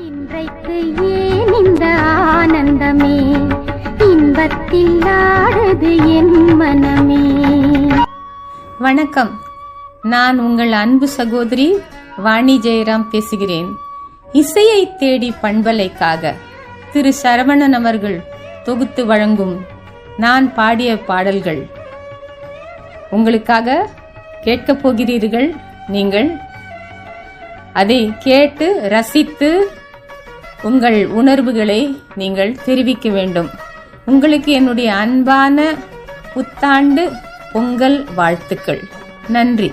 இன்றைக்கு ஏன் இந்த ஆனந்தமே, இன்பத்தில் ஆடுது என் மனமே. வணக்கம், நான் உங்கள் அன்பு சகோதரி வாணி ஜெயராம் பேசுகிறேன். இசையை தேடி பண்பலைக்காக திரு சரவணன் அவர்கள் தொகுத்து வழங்கும் நான் பாடிய பாடல்கள் உங்களுக்காக கேட்கப் போகிறீர்கள். நீங்கள் அதை கேட்டு ரசித்து உங்கள் உணர்வுகளை நீங்கள் தெரிவிக்க வேண்டும். உங்களுக்கு என்னுடைய அன்பான புத்தாண்டு பொங்கல் வாழ்த்துக்கள். நன்றி.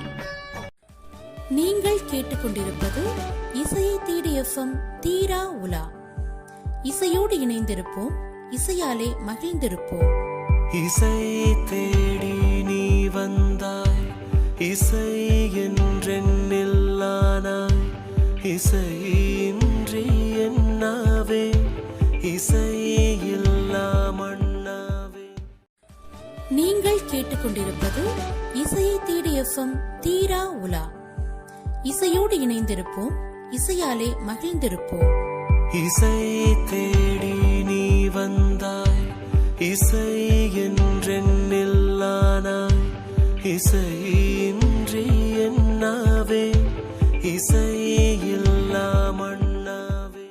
நீங்கள் கேட்டுக்கொண்டிருப்பது இசையை தேடி எஃப்எம் தீரா உலா. இசையோடு இணைந்திருப்போம், இசையாலே மகிழ்ந்திருப்போம். இசை தேடி நீ வந்தாய், இசை என்றென்னில்லானாய், இசையின்றி என்னாவே, இசை இல்லா மண்ணாவே. நீங்கள் கேட்டுக்கொண்டிருப்பது இசையை தேடி எஃப்எம் தீரா உலா. இசையோடு இணைந்திருப்போம், இசையாலே மகிழ்ந்திருப்போம். இசை தேடி நீ வந்தாய், இசை என்றென்னில்லானாய், இசையின்றி என்னாவே, இசை இல்லா மண்ணாவே.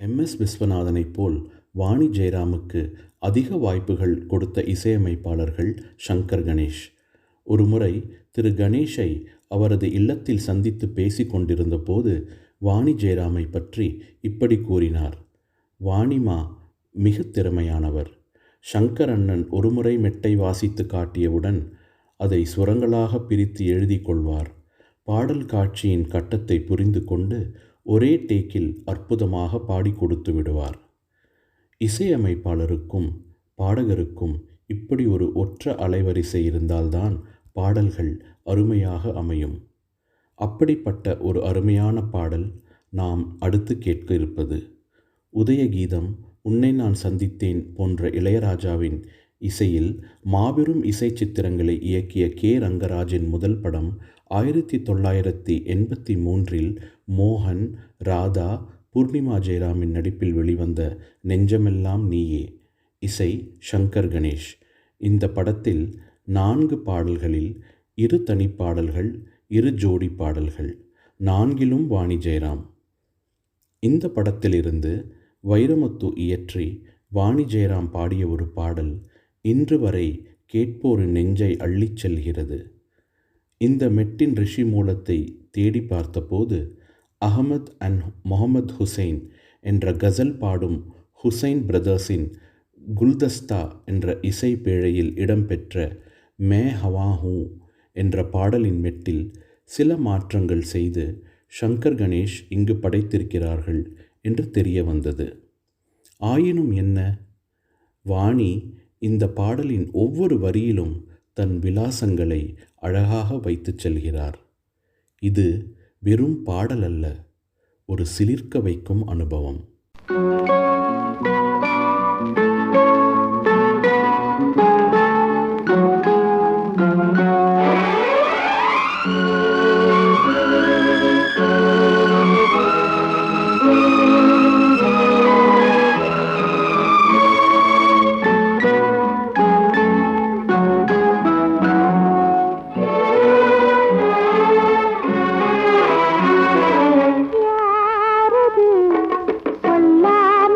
எம்.எஸ். விஸ்வநாதனைப் போல் வாணி ஜெயராமுக்கு அதிக வாய்ப்புகள் கொடுத்த இசையமைப்பாளர்கள் சங்கர் கணேஷ். ஒருமுறை திரு கணேஷை அவரது இல்லத்தில் சந்தித்து பேசிக் கொண்டிருந்த போது வாணி ஜெயராமை பற்றி இப்படி கூறினார். வாணிமா மிக திறமையானவர். சங்கர் அண்ணன் ஒருமுறை மெட்டை வாசித்து காட்டியவுடன் அதை சுரங்களாக பிரித்து எழுதி கொள்வார். பாடல் காட்சியின் கட்டத்தை புரிந்து கொண்டு ஒரே டேக்கில் அற்புதமாக பாடி கொடுத்து விடுவார். இசையமைப்பாளருக்கும் பாடகருக்கும் இப்படி ஒரு ஒற்ற அலைவரிசை இருந்தால்தான் பாடல்கள் அருமையாக அமையும். அப்படிப்பட்ட ஒரு அருமையான பாடல் நாம் அடுத்து கேட்க இருப்பது. உதயகீதம், உன்னை நான் சந்தித்தேன் போன்ற இளையராஜாவின் இசையில் மாபெரும் இசை சித்திரங்களை இயக்கிய கே. ரங்கராஜின் முதல் படம் 1983 மோகன், ராதா, பூர்ணிமா ஜெயராமின் நடிப்பில் வெளிவந்த நெஞ்சமெல்லாம் நீயே. இசை சங்கர் கணேஷ். இந்த படத்தில் 4 பாடல்களில் 2 தனிப்பாடல்கள், 2 ஜோடி பாடல்கள், 4லும் வாணி ஜெயராம். இந்த படத்திலிருந்து வைரமுத்து இயற்றி வாணி ஜெயராம் பாடிய ஒரு பாடல் இன்று வரை கேட்போரின் நெஞ்சை அள்ளிச் செல்கிறது. இந்த மெட்டின் ரிஷி மூலத்தை தேடி பார்த்தபோது அகமது அண்ட் முகமது ஹுசைன் என்ற கசல் பாடும் ஹுசைன் பிரதர்ஸின் குல்தஸ்தா என்ற இசை பேழையில் இடம்பெற்ற மே ஹவா ஹூ என்ற பாடலின் மெட்டில் சில மாற்றங்கள் செய்து சங்கர் கணேஷ் இங்கு படைத்திருக்கிறார்கள் என்று தெரிய வந்தது. ஆயினும் என்ன, வாணி இந்த பாடலின் ஒவ்வொரு வரியிலும் தன் விலாசங்களை அழகாக வைத்துச் செல்கிறார். இது வெறும் பாடல் அல்ல, ஒரு சிலிர்க்க வைக்கும் அனுபவம். யாரது சொல்லாமல்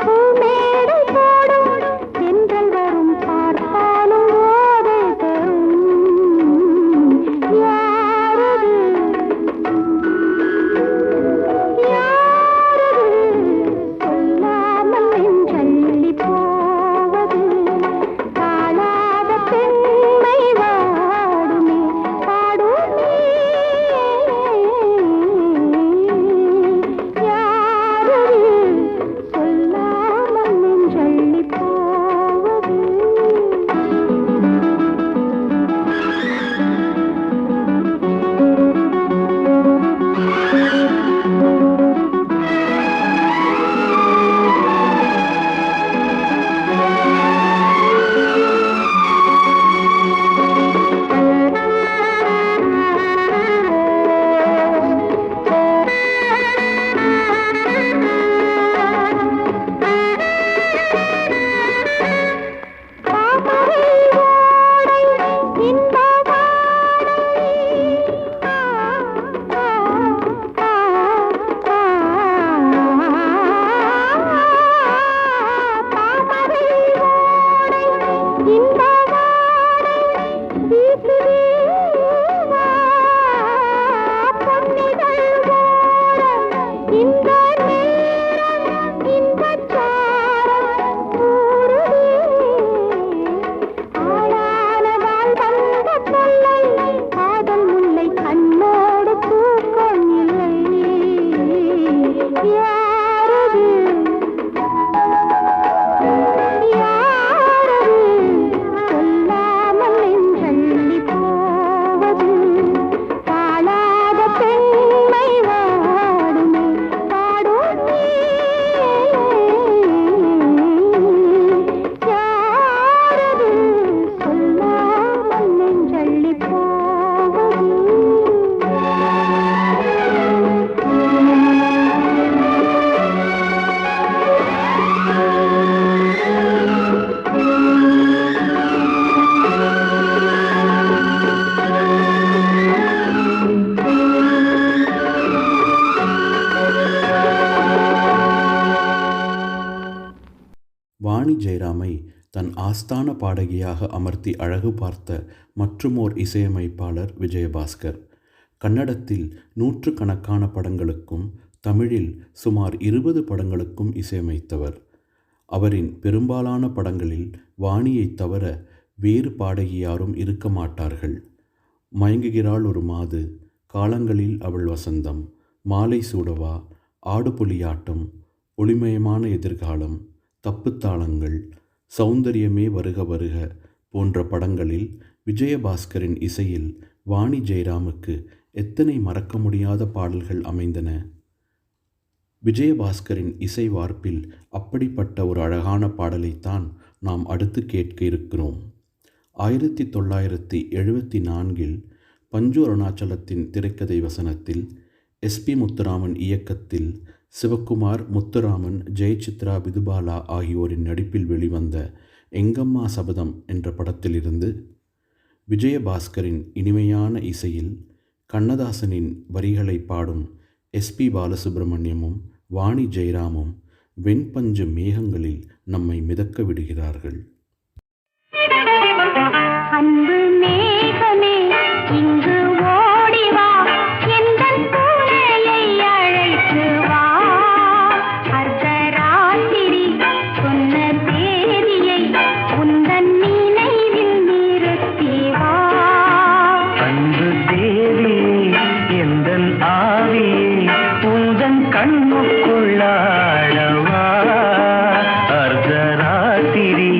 பூமேடை போடும் தென்றல் வரும் பார்த்தாலும் ஓதை தரும் யாரது சொல்லாமல் நெஞ்சள்ளி போவது காணாத பெண்மை வாடுமே பாடுமே யாரது சொல்லாமல் நெஞ்சள்ளி போவது தாமரை ஓடை இன்ப தாமரை ஓடை இன்ப பொன்னிகள் ஓரம் இந்த நேரம் இன்பச்சாரம் ஊருதே ஆளானதால் வந்த தொல்லை காதல் முல்லை கண்ணோடு தூக்கம் இல்லை யாரது யாரது சொல்லாமல் நெஞ்சள்ளி போவது காணாத பெண்மை வாடுமே பாடுமே யாரது சொல்லாமல் நெஞ்சள்ளி போவது வாணி ஜெயராமை தன் ஆஸ்தான பாடகியாக அமர்த்தி அழகு பார்த்த மற்றுமோர் இசையமைப்பாளர் விஜயபாஸ்கர். கன்னடத்தில் நூற்றுக்கணக்கான படங்களுக்கும் தமிழில் சுமார் 20 படங்களுக்கும் இசையமைத்தவர். அவரின் பெரும்பாலான படங்களில் வாணியைத் தவிர வேறு பாடகி யாரும் இருக்க மாட்டார்கள். மயங்குகிறாள் ஒரு மாது, காலங்களில் அவள் வசந்தம், மாலை சூடவா, ஆடுபுலியாட்டம், ஒளிமயமான எதிர்காலம், தப்புத்தாளங்கள், சௌந்தரியமே வருக வருக போன்ற படங்களில் விஜயபாஸ்கரின் இசையில் வாணி ஜெயராமுக்கு எத்தனை மறக்க முடியாத பாடல்கள் அமைந்தன. விஜயபாஸ்கரின் இசை வார்ப்பில் அப்படிப்பட்ட ஒரு அழகான பாடலைத்தான் நாம் அடுத்து கேட்க இருக்கிறோம். 1974 பஞ்சு அருணாச்சலத்தின் திரைக்கதை வசனத்தில் எஸ்பி முத்துராமன் இயக்கத்தில் சிவகுமார், முத்துராமன், ஜெயசித்ரா, விதுபாலா ஆகியோரின் நடிப்பில் வெளிவந்த எங்கம்மா சபதம் என்ற படத்திலிருந்து விஜயபாஸ்கரின் இனிமையான இசையில் கண்ணதாசனின் வரிகளை பாடும் எஸ்பி பாலசுப்ரமணியமும் வாணி ஜெயராமும் வெண்பஞ்சு மேகங்களில் நம்மை மிதக்க விடுகிறார்கள். அன்பு மேகமே இங்கு ஓடி வா, எந்தன் பூனையை அழைத்து வா. அர்த்தராத்திரி சொன்ன தேதியை உந்தன் நினைவில் நிறுத்தி வா. அன்பு தேவியே எந்தன் ஆவியே உந்தன் கண்ணுக்குள்ளாடவா. அர்த்தராத்திரி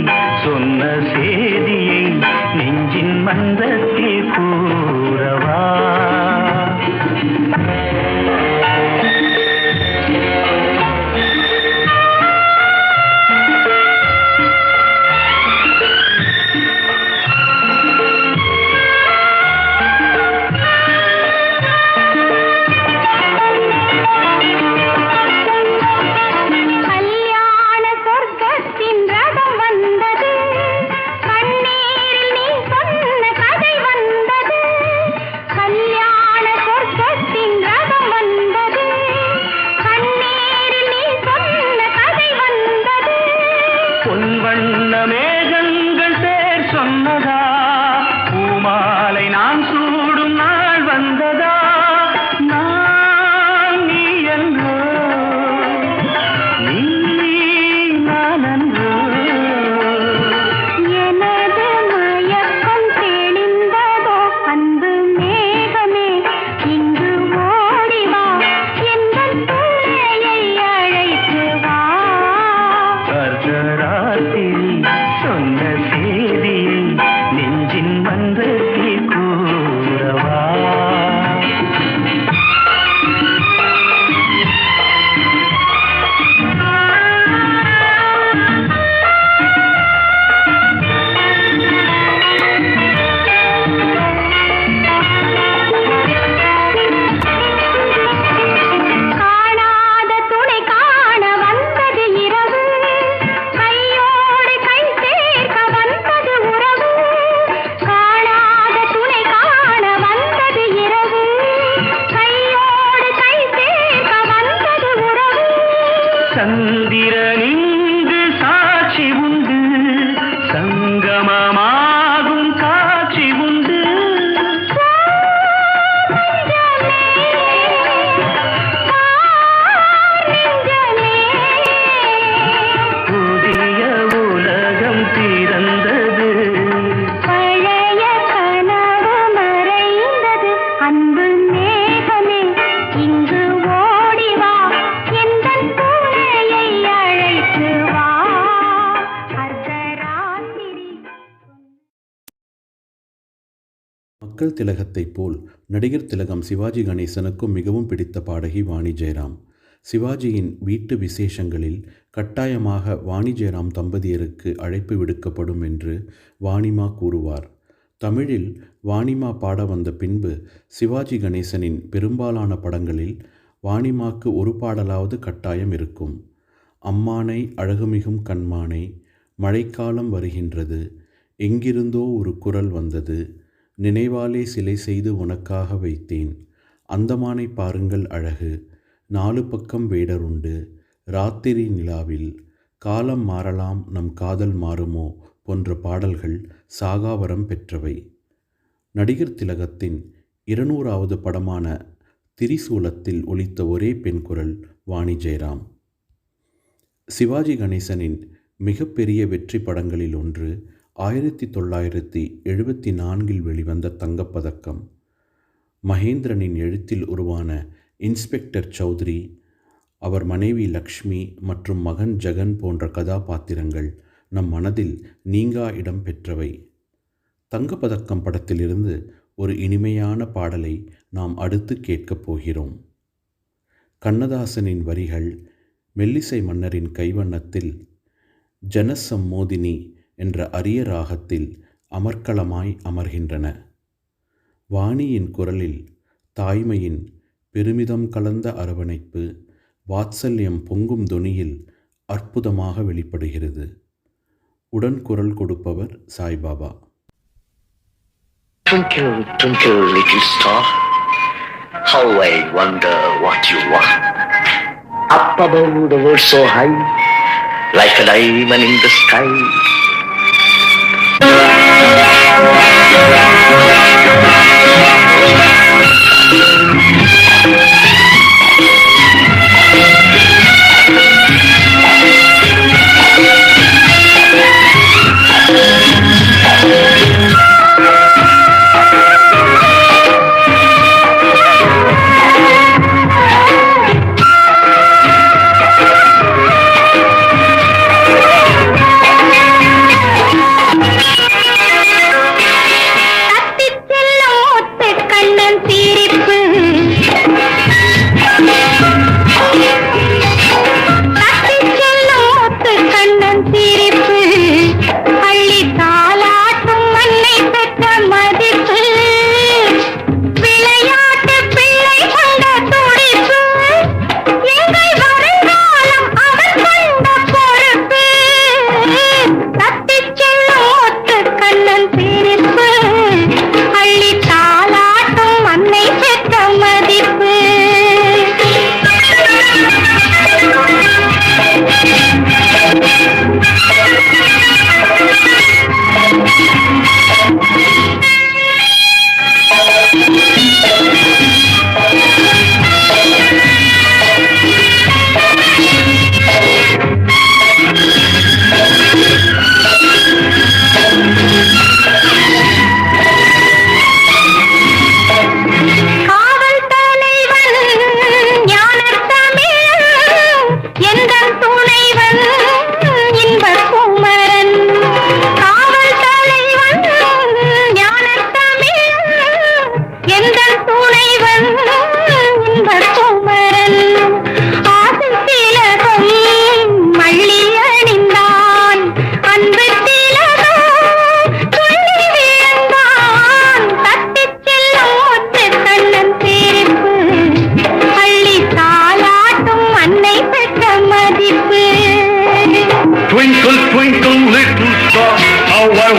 சொன்னதா பூமாலை நான் சூடும் நாள் வந்ததா நான் நீ என்றோ நீ நான் என்றோ எனது மயக்கம் தெளிந்ததோ அன்பு மேகமே இங்கு ஓடி வா எங்கள் பிள்ளையை அழைத்து வா அர்த்தராத்திரி சொன்ன செய்தியை நெஞ்சின் மன்றத்தில் கூறவா காணாத துணை காண வந்தது இரவு கையோடு கை சேர்க்க வந்தது உறவு காணாத துணை காண வந்தது இரவு கையோடு கை சேர்க்க வந்தது உறவு சந்திரனிங்கு சாட்சி உண்டு சங்கமமாகும் காட்சி உண்டு புதிய உலகம் பிறந்தது பழைய கனவு மறைந்தது அன்பு மேகமே இங்கு ஓடி வா எந்தன் பிள்ளையை அழைத்து வா அர்த்தராத்திரி மக்கள் திலகத்தைப் போல் நடிகர் திலகம் சிவாஜி கணேசனுக்கும் மிகவும் பிடித்த பாடகி வாணி ஜெயராம். சிவாஜியின் வீட்டு விசேஷங்களில் கட்டாயமாக வாணி ஜெயராம் தம்பதியருக்கு அழைப்பு விடுக்கப்படும் என்று வாணிமா கூறுவார். தமிழில் வாணிமா பாட வந்த பின்பு சிவாஜி கணேசனின் பெரும்பாலான படங்களில் வாணிமாக்கு ஒரு பாடலாவது கட்டாயம் இருக்கும். அம்மானை அழகுமிகும் கண்மானை, மழைக்காலம் வருகின்றது, எங்கிருந்தோ ஒரு குரல் வந்தது, நினைவாலே சிலை செய்து உனக்காக வைத்தேன், அந்தமானை பாருங்கள் அழகு, 4 பக்கம் வேடருண்டு, ராத்திரி நிலாவில், காலம் மாறலாம் நம் காதல் மாறுமோ போன்ற பாடல்கள் சாகாவரம் பெற்றவை. நடிகர் திலகத்தின் 200வது படமான திரிசூலத்தில் ஒலித்த ஒரே பெண் குரல் வாணி ஜெயராம். சிவாஜி கணேசனின் மிகப்பெரிய வெற்றி படங்களில் ஒன்று 1974 வெளிவந்த தங்கப்பதக்கம். மகேந்திரனின் எழுத்தில் உருவான இன்ஸ்பெக்டர் சௌத்ரி, அவர் மனைவி லக்ஷ்மி மற்றும் மகன் ஜெகன் போன்ற கதாபாத்திரங்கள் நம் மனதில் நீங்கா இடம் பெற்றவை. தங்கப்பதக்கம் படத்திலிருந்து ஒரு இனிமையான பாடலை நாம் அடுத்து கேட்கப் போகிறோம். கண்ணதாசனின் வரிகள் மெல்லிசை மன்னரின் கைவண்ணத்தில் ஜனசம்மோதினி என்ற அரிய ராகத்தில் அமர்க்களமாய் அமர்கின்றன. வாணியின் குரலில் தாய்மையின் பெருமிதம் கலந்த அரவணைப்பு, வாத்சல்யம் பொங்கும் தொனியில் அற்புதமாக வெளிப்படுகிறது. உடன் குரல் கொடுப்பவர் Saibaba. Twinkle, twinkle, little star, how I wonder what you are. Up above the world so high, like a diamond in the sky. தத்திச் செல்லும்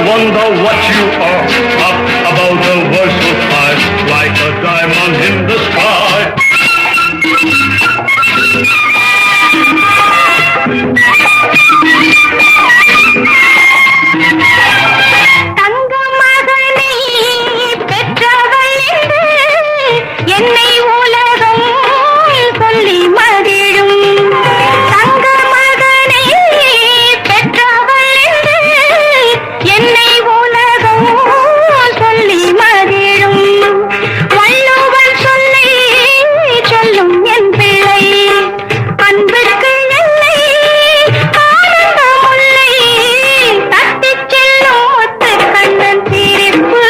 wonder what you are. Up above the world so high, like a diamond in the sky. தங்க மகனை பெற்றவள் என்று என்னை உலகம் சொல்லி மகிழும். தங்க மகனை பெற்றவள் என்று என்னை உலகம் சொல்லி மகிழும். வள்ளுவன் சொல்லை சொல்லும் என் பிள்ளை, அன்புக்கு எல்லை ஆனந்த முல்லை, தட்டிச் செல்லும் முத்து கண்ணன் சிரிப்பு,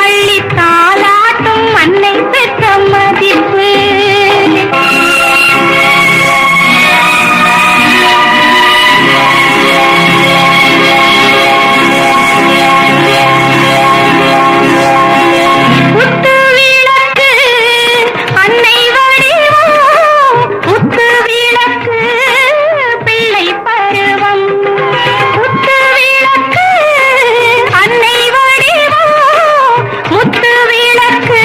அள்ளி தாலாட்டும் அன்னை பெற்ற மதிப்பு. குத்து விளக்கு அன்னை வடிவம், குத்து விளக்கு பிள்ளை பருவம். குத்து விளக்கு அன்னை வடிவம், முத்து விளக்கு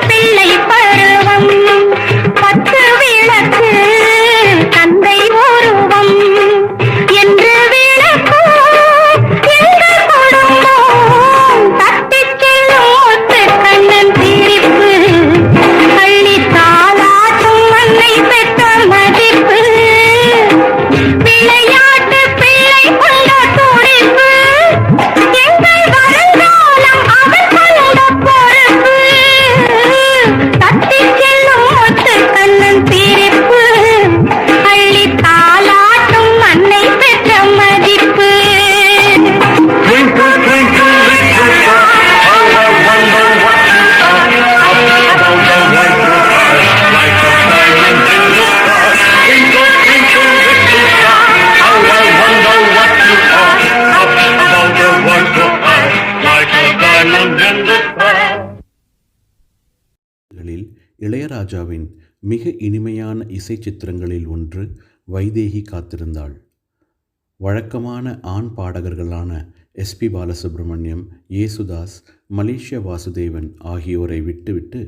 பிள்ளை பருவம். பத்து விளக்கு தந்தை உருவம் என்று விளக்கும் எங்கள் குடும்பம். தட்டிச் செல்லும் முத்து கண்ணன் சிரிப்பு, அள்ளி தாலாட்டும் அன்னை பெற்ற மதிப்பு. விளையாட்டு பிள்ளை கொண்ட துடிப்பு, எங்கள் வருங்காலம் அவன் கொண்ட பொறுப்பு. தட்டிச் செல்லும் முத்து கண்ணன் சிரிப்பு, அள்ளி தாலாட்டும் அன்னை பெற்ற மதிப்பு. Twinkle, twinkle, little star, how I wonder what you are. Up above the world so high, like a diamond in the sky. Twinkle, twinkle, little star, how I wonder what you are. Up above the world so high, like a diamond in the sky. களில் இளையராஜாவின் மிக இனிமையான இசை சித்திரங்களில் ஒன்று வைதேகி காத்திருந்தாள். வழக்கமான ஆண் பாடகர்களான SP Balasubramaniam, Yesudas, மலேசிய வாசுதேவன் ஆகியோரை விட்டுவிட்டு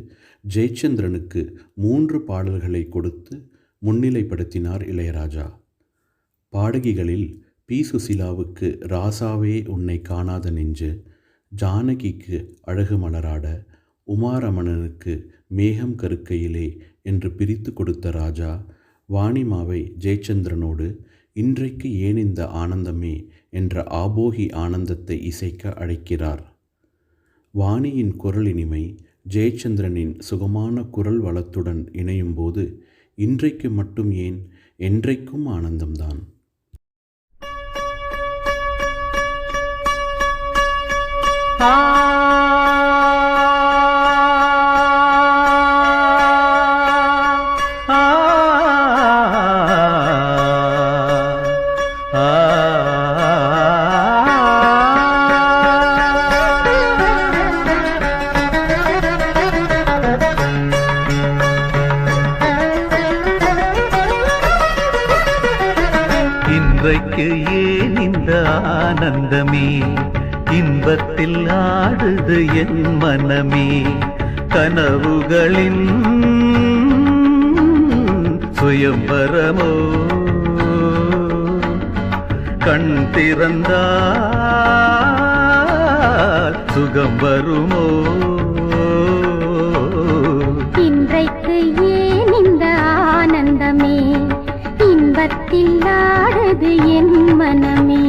ஜெயச்சந்திரனுக்கு 3 பாடல்களை கொடுத்து முன்னிலைப்படுத்தினார் இளையராஜா. பாடகிகளில் பி. சுசிலாவுக்கு ராசாவே உன்னை காணாத நெஞ்சு, ஜானகிக்கு அழகு மலராட, உமாரமணனுக்கு மேகம் கருக்கையிலே என்று பிரித்து கொடுத்த ராஜா, வாணிமாவை ஜெயச்சந்திரனோடு இன்றைக்கு ஏன் இந்த ஆனந்தமே என்ற ஆபோகி ஆனந்தத்தை இசைக்க அழைக்கிறார். வாணியின் குரல் இனிமை ஜெயச்சந்திரனின் சுகமான குரல் வளத்துடன் இணையும்போது இன்றைக்கு மட்டும் ஏன், என்றைக்கும் ஆனந்தம்தான். இன்றைக்கு ஏன் இந்த ஆனந்தமே, இன்பத்தில் ஆடுது என் மனமே, கனவுகளின் சுயம்பரமோ, கண் திறந்தால் சுகம் வருமோ. இன்றைக்கு ஏன் இந்த ஆனந்தமே, இன்பத்தில் ஆடுது என் மனமே.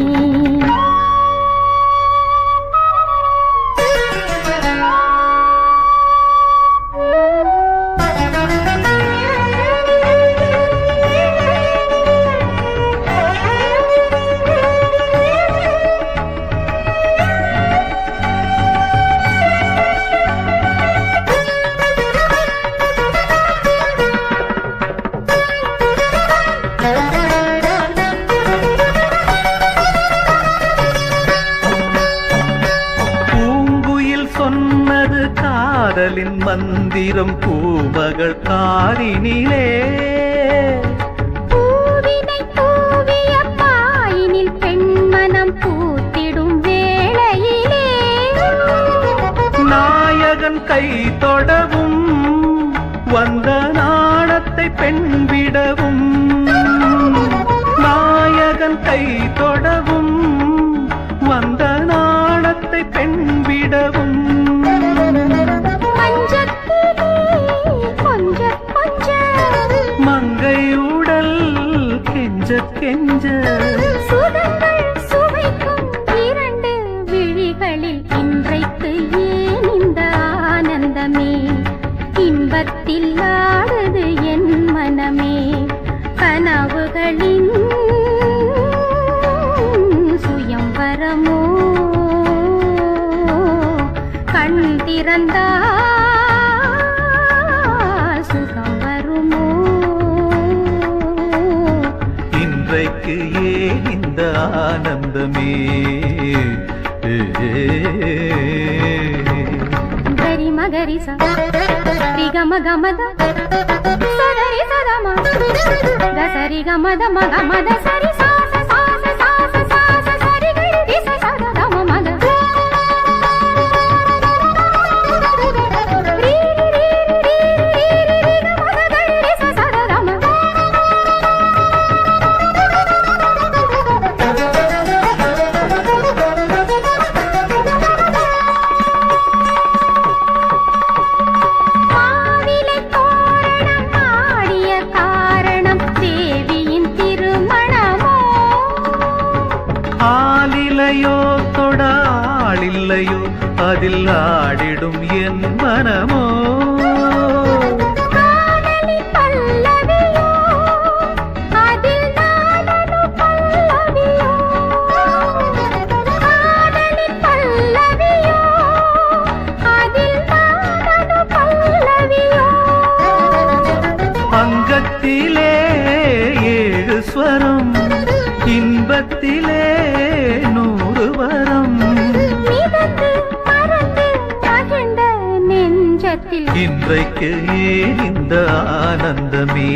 காதலின் மந்திரம் பூமகள் காரினிலே, பூவினை தூவிய பாயினில் பெண்மனம் பூத்திடும் கை தொடவும் வந்த நாணத்தை பெண் விடவும் நாயகன் கை தொடவும் வந்த நாணத்தை பெண் விடவும் மஞ்சத்திலே கொஞ்சம் கொஞ்சம் மங்கை உடல் கெஞ்ச கெஞ்ச சுகங்கள் சுவைக்கும் இரண்டு விழிகளில் இன்றைக்கு ஏன் இந்த ஆனந்தமே இன்பத்தில் ஆடுது என் மனமே கனவுகளின் சுயம்வரமோ கண் திறந்தால் சுகம் வருமோ இன்றைக்கு ஏன் இந்த ஆனந்தமே ಗರಿ ಮಗರಿ ಸ ರಿ ಗ ಮ ಗ ಮದ ಸರಿ ಸದಮ ಗ ಸರಿ ಗ ಮದ ಮ ಗ ಮದ ಸರಿ ಸಾ ಸ ಸಾ ಸ ಸಾ ಸ ಸಾ ಸ ಸರಿ ಗರಿ ರಿ ಸ ಸ ದ ಮ ಮದ ರಿ ರಿ ರಿ ರಿ ರಿ ರಿ ಗ ಮದ ಗರಿ ರಿ ಸ ಸ ದ ಮ மாவிலை தோரணம் ஆடிய காரணம் தேவியின் திருமணமோ ஆலிலையோ தொடாளில்லையோ அதில் ஆடிடும் என் மனமோ காதலின் பல்லவியோ அதில் நானனு பல்லவியோ காதலின் பல்லவியோ அதில் நானனு பல்லவியோ அங்கத்திலே ஏழு ஸ்வரம் இன்பத்திலே 100 வரம் மிதந்து மறந்து மகிழ்ந்த நெஞ்சத்தில் இன்றைக்கு ஏன் இந்த ஆனந்தமே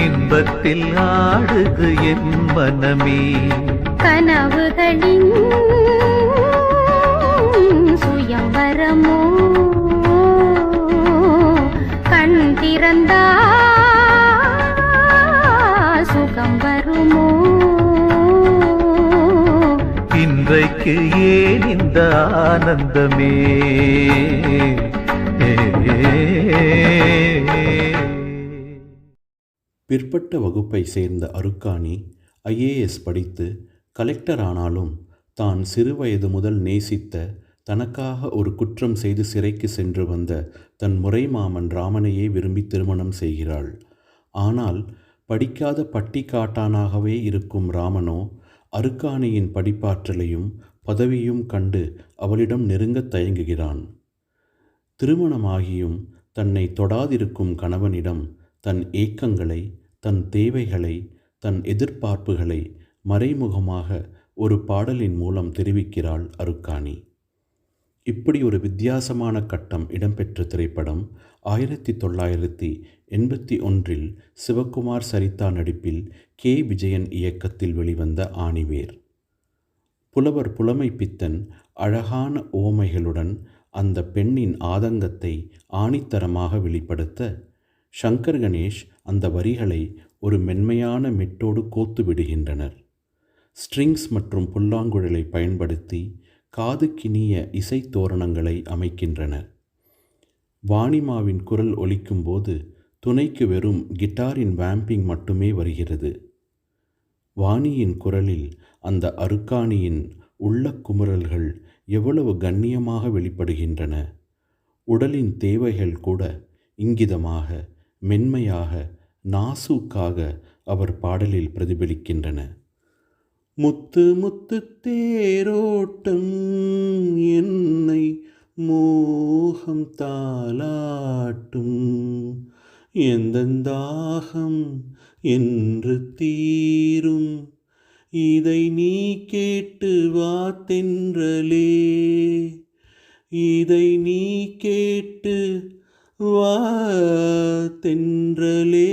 இன்பத்தில் ஆடுது என் மனமே கனவுகளின் சுயம்வரமோ கண் திறந்தா சுகம் வருமோ இன்றைக்கு ஏன் இந்த ஆனந்தமே பிற்பட்ட வகுப்பை சேர்ந்த அருக்காணி ஐஏஎஸ் படித்து கலெக்டர் ஆனாலும் தான் சிறுவயது முதல் நேசித்த தனக்காக ஒரு குற்றம் செய்து சிறைக்கு சென்று வந்த தன் முறைமாமன் ராமனையே விரும்பி திருமணம் செய்கிறாள். ஆனால் படிக்காத பட்டிக்காட்டானாகவே இருக்கும் ராமனோ அருக்காணியின் படிப்பாற்றலையும் பதவியும் கண்டு அவளிடம் நெருங்கத் தயங்குகிறான். திருமணமாகியும் தன்னை தொடாதிருக்கும் கணவனிடம் தன் ஏக்கங்களை, தன் தேவைகளை, தன் எதிர்பார்ப்புகளை மறைமுகமாக ஒரு பாடலின் மூலம் தெரிவிக்கிறாள் அருக்காணி. இப்படி ஒரு வித்தியாசமான கட்டம் இடம்பெற்ற திரைப்படம் 1981 சிவகுமார் சரிதா நடிப்பில் கே. விஜயன் இயக்கத்தில் வெளிவந்த ஆணிவேர். புலவர் புலமை பித்தன் அழகான உவமைகளுடன் அந்த பெண்ணின் ஆதங்கத்தை ஆணித்தரமாக வெளிப்படுத்த, சங்கர் கணேஷ் அந்த வரிகளை ஒரு மென்மையான மெட்டோடு கோத்து விடுகின்றனர். ஸ்ட்ரிங்ஸ் மற்றும் புல்லாங்குழலை பயன்படுத்தி காதுக்கினிய இசை தோரணங்களை அமைக்கின்றனர். வாணிமாவின் குரல் ஒலிக்கும்போது துணைக்கு வெறும் கிட்டாரின் வேம்பிங் மட்டுமே வருகிறது. வாணியின் குரலில் அந்த அருக்காணியின் உள்ள குமுறல்கள் எவ்வளவு கண்ணியமாக வெளிப்படுகின்றன. உடலின் தேவைகள் கூட இங்கிதமாக, மென்மையாக, நாசூக்காக அவர் பாடலில் பிரதிபலிக்கின்றன. முத்து முத்து தேரோட்டம் என்னை மோகம் தாலாட்டும், எந்தந்தாகம் என்று தீரும், இதை நீ கேட்டு வா தென்றலே, இதை நீ கேட்டு வா தென்றலே.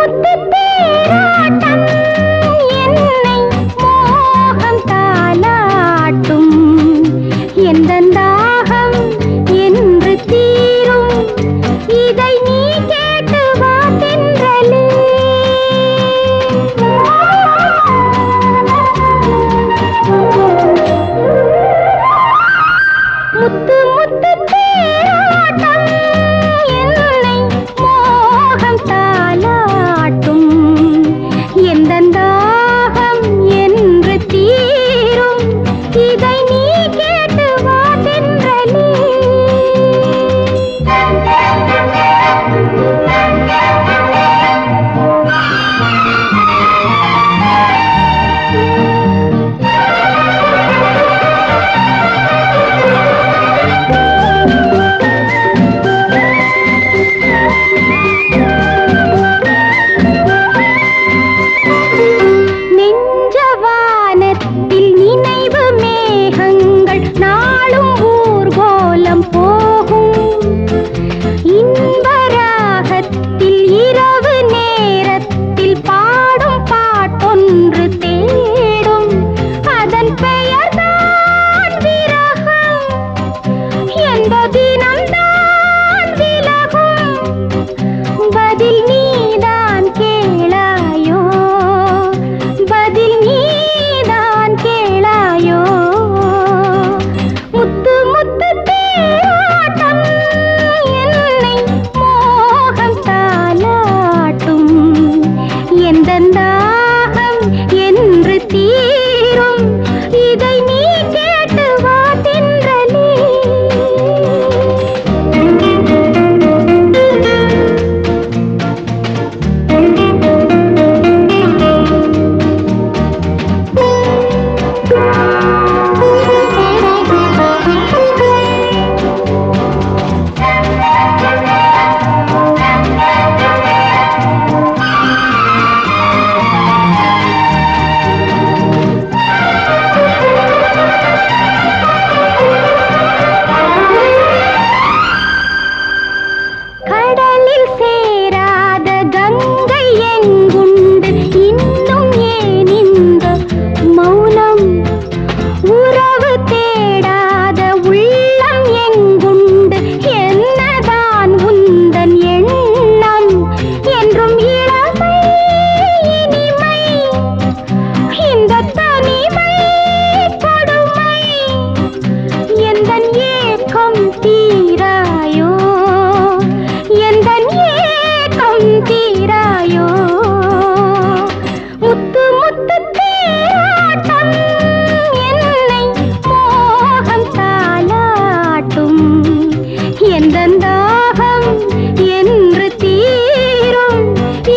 முத்து தேராட்டம் என்னை மோகம் தாலாட்டும் எந்தன் தாகம் என்று தீரும் இதை நீ கேட்டு வா தென்றலே. முத்து முத்து தேராட்டம் என்னை மோகம் தாலாட்டும் எந்தன் தாகம் என்று தீரும் இதை நீ கேட்டு வா தென்றலே. நெஞ்சவானத்தில் நினைவு மேகங்கள் நாளும் ஊர்கோலம் போகும் இன்பராகத்தில் இரவு நேரத்தில் பாடும் பாட்டொன்று தேடும் அதன் பெயர்தான் விரகம் எந்த தினம்தான் விலகும் பதில் நீதான் கேளாயோ பதில் நீதான் கேளாயோ. முத்து முத்து தேராட்டம் என்னை மோகம் தாலாட்டும் எந்தன் தாகம் என்று தீரும் இதை நீ கேட்டு வா தென்றலே. கடலில் சேராத கங்கை எங்குண்டு இன்னும் ஏன் இந்த மௌனம் உறவு தேடாத உள்ளம் எங்குண்டு என்னதான் உந்தன் எண்ணம் என்றும் இளமை இனிமை இந்த தனிமை கொடுமை எந்தன் ஏக்கம் தீராயோ எந்தன் ஏக்கம் தீராயோ. முத்து முத்து தேராட்டம் என்னை மோகம் தாலாட்டும் எந்தன் தாகம் என்று தீரும்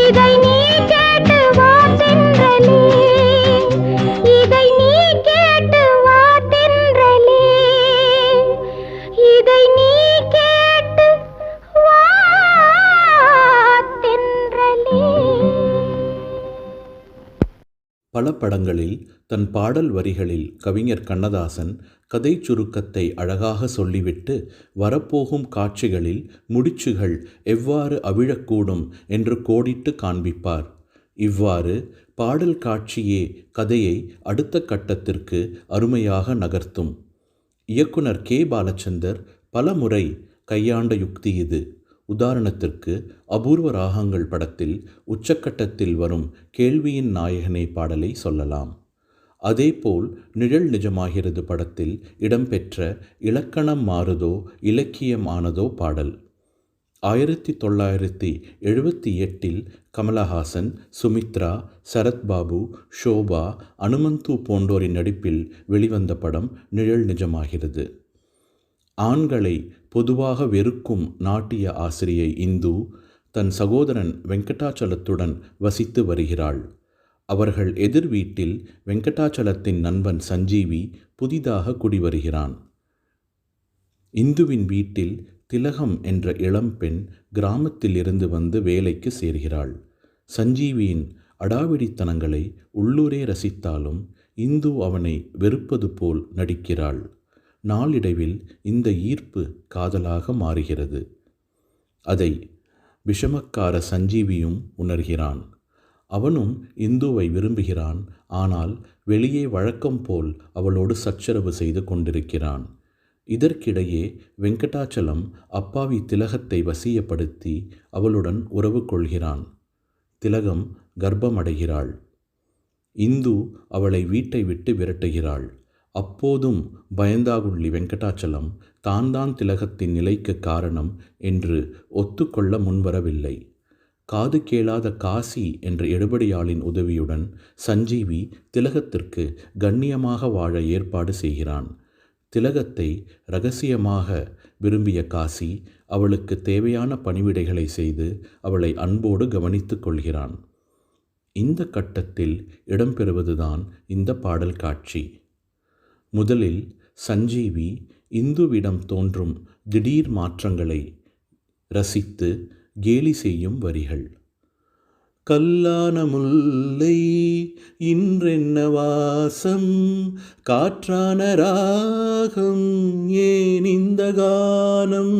இதை நீ கேட்டு வா தென்றலே. இதை நீ கேட்டு வா தென்றலே. இதை நீ கேட்டு வா தென்றலே. பல படங்களில் தன் பாடல் வரிகளில் கவிஞர் கண்ணதாசன் கதை சுருக்கத்தை அழகாக சொல்லிவிட்டு வரப்போகும் காட்சிகளில் முடிச்சுகள் எவ்வாறு அவிழக்கூடும் என்று கோடிட்டு காண்பிப்பார். இவ்வாறு பாடல் காட்சியே கதையை அடுத்த கட்டத்திற்கு அருமையாக நகர்த்தும். இயக்குனர் கே. பாலச்சந்தர் பல முறை கையாண்ட யுக்தி இது. உதாரணத்திற்கு அபூர்வ ராகங்கள் படத்தில் உச்சக்கட்டத்தில் வரும் கேள்வியின் நாயகனே பாடலை சொல்லலாம். அதேபோல் நிழல் நிஜமாகிறது படத்தில் இடம்பெற்ற இலக்கணம் மாறுதோ இலக்கியம் ஆனதோ பாடல் 1978 கமலஹாசன், சுமித்ரா, சரத்பாபு, ஷோபா, அனுமந்து போன்றோரின் நடிப்பில் வெளிவந்த படம் நிழல் நிஜமாகிறது. ஆண்களை பொதுவாக வெறுக்கும் நாட்டிய ஆசிரியை இந்து தன் சகோதரன் வெங்கடாச்சலத்துடன் வசித்து வருகிறாள். அவர்கள் எதிர் வீட்டில் வெங்கடாச்சலத்தின் நண்பன் சஞ்சீவி புதிதாக குடிவருகிறான். இந்துவின் வீட்டில் திலகம் என்ற இளம்பெண் கிராமத்தில் இருந்து வந்து வேலைக்கு சேர்கிறாள். சஞ்சீவியின் அடாவடித்தனங்களை உள்ளூரே ரசித்தாலும் இந்து அவனை வெறுப்பது போல் நடிக்கிறாள். நாளிடைவில் இந்த ஈர்ப்பு காதலாக மாறுகிறது. அதை விஷமக்கார சஞ்சீவியும் உணர்கிறான். அவனும் இந்துவை விரும்புகிறான். ஆனால் வெளியே வழக்கம் போல் அவளோடு சச்சரவு செய்து கொண்டிருக்கிறான். இதற்கிடையே வெங்கடாச்சலம் அப்பாவி திலகத்தை வசியப்படுத்தி அவளுடன் உறவு கொள்கிறான். திலகம் கர்ப்பமடைகிறாள். இந்து அவளை வீட்டை விட்டு விரட்டுகிறாள். அப்போதும் பயந்தாகுள்ளி வெங்கடாச்சலம் தான் திலகத்தின் நிலைக்கு காரணம் என்று ஒத்துக்கொள்ள முன்வரவில்லை. காது கேளாத காசி என்ற எடுபடியாளின் உதவியுடன் சஞ்சீவி திலகத்திற்கு கண்ணியமாக வாழ ஏற்பாடு செய்கிறான். திலகத்தை இரகசியமாக விரும்பிய காசி அவளுக்கு தேவையான பணிவிடைகளை செய்து அவளை அன்போடு கவனித்து கொள்கிறான். இந்த கட்டத்தில் இடம்பெறுவதுதான் இந்த பாடல் காட்சி. முதலில் சஞ்சீவி இந்துவிடம் தோன்றும் திடீர் மாற்றங்களை ரசித்து கேலி செய்யும் வரிகள். கல்லான முல்லை இன்றென்ன வாசம், காற்றான ராகம் ஏன் இந்த கானம்,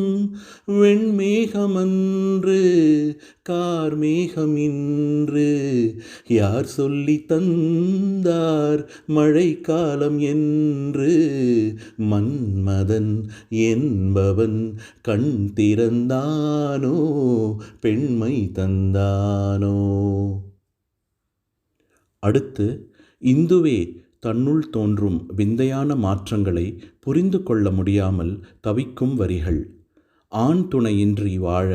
வெண்மேகமன்று கார்மேகம் இன்று, யார் சொல்லி தந்தார் மழைக்காலம் என்று, மன்மதன் என்பவன் கண் திறந்தானோ பெண்மை தந்தானோ. அடுத்து இந்துவே தன்னுள் தோன்றும் விந்தையான மாற்றங்களை புரிந்து கொள்ள முடியாமல் தவிக்கும் வரிகள். ஆண் துணையின்றி வாழ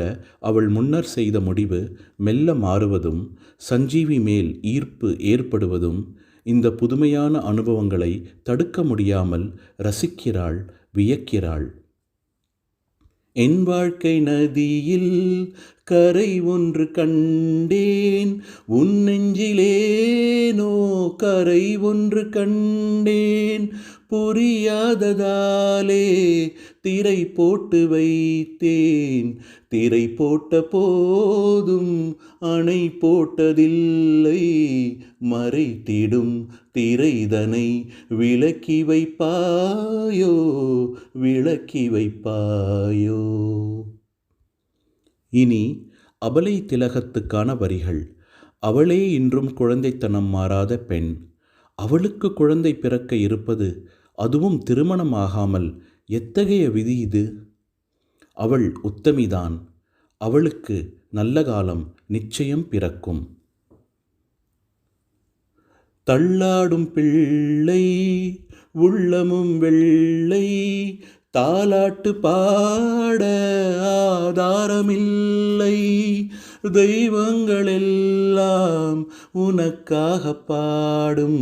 அவள் முன்னர் செய்த முடிவு மெல்ல மாறுவதும் சஞ்சீவி மேல் ஈர்ப்பு ஏற்படுவதும் இந்த புதுமையான அனுபவங்களை தடுக்க முடியாமல் ரசிக்கிறாள், வியக்கிறாள். என் வாழ்க்கை நதியில் கரை ஒன்று கண்டேன், உன் நெஞ்சிலேனோ கரை ஒன்று கண்டேன், புரியாததாலே திரை போட்டு வைத்தேன், திரை போட்ட போதும் அணை போட்டதில்லை, மறைத்திடும் திரைதனை விளக்கி வைப்பாயோ விளக்கி வைப்பாயோ. இனி அபலை திலகத்துக்கான வரிகள். அவளே இன்றும் குழந்தைத்தனம் மாறாத பெண். அவளுக்கு குழந்தை பிறக்க இருப்பது, அதுவும் திருமணமாகாமல். எத்தகைய விதி இது? அவள் உத்தமிதான். அவளுக்கு நல்ல காலம் நிச்சயம் பிறக்கும். தள்ளாடும் பிள்ளை உள்ளமும் வெள்ளை, தாலாட்டு பாட ஆதாரமில்லை, தெய்வங்களெல்லாம் உனக்காக பாடும்,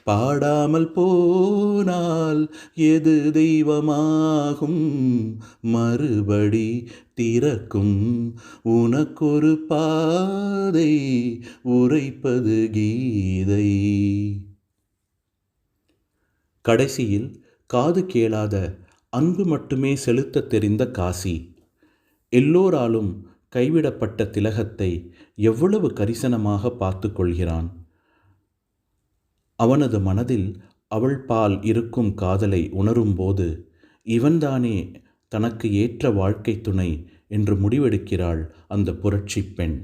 பாடாமல் போனால் எது தெய்வமாகும், மறுபடி திறக்கும் உனக்கொரு பாதை, உரைப்பது கீதை. கடைசியில் காது கேளாத அன்பு மட்டுமே செலுத்த தெரிந்த காசி எல்லோராலும் கைவிடப்பட்ட திலகத்தை எவ்வளவு கரிசனமாக பார்த்து கொள்கிறான். அவனது மனதில் அவள் பால் இருக்கும் காதலை உணரும்போது இவன்தானே தனக்கு ஏற்ற வாழ்க்கை துணை என்று முடிவெடுக்கிறாள் அந்த புரட்சி பெண்.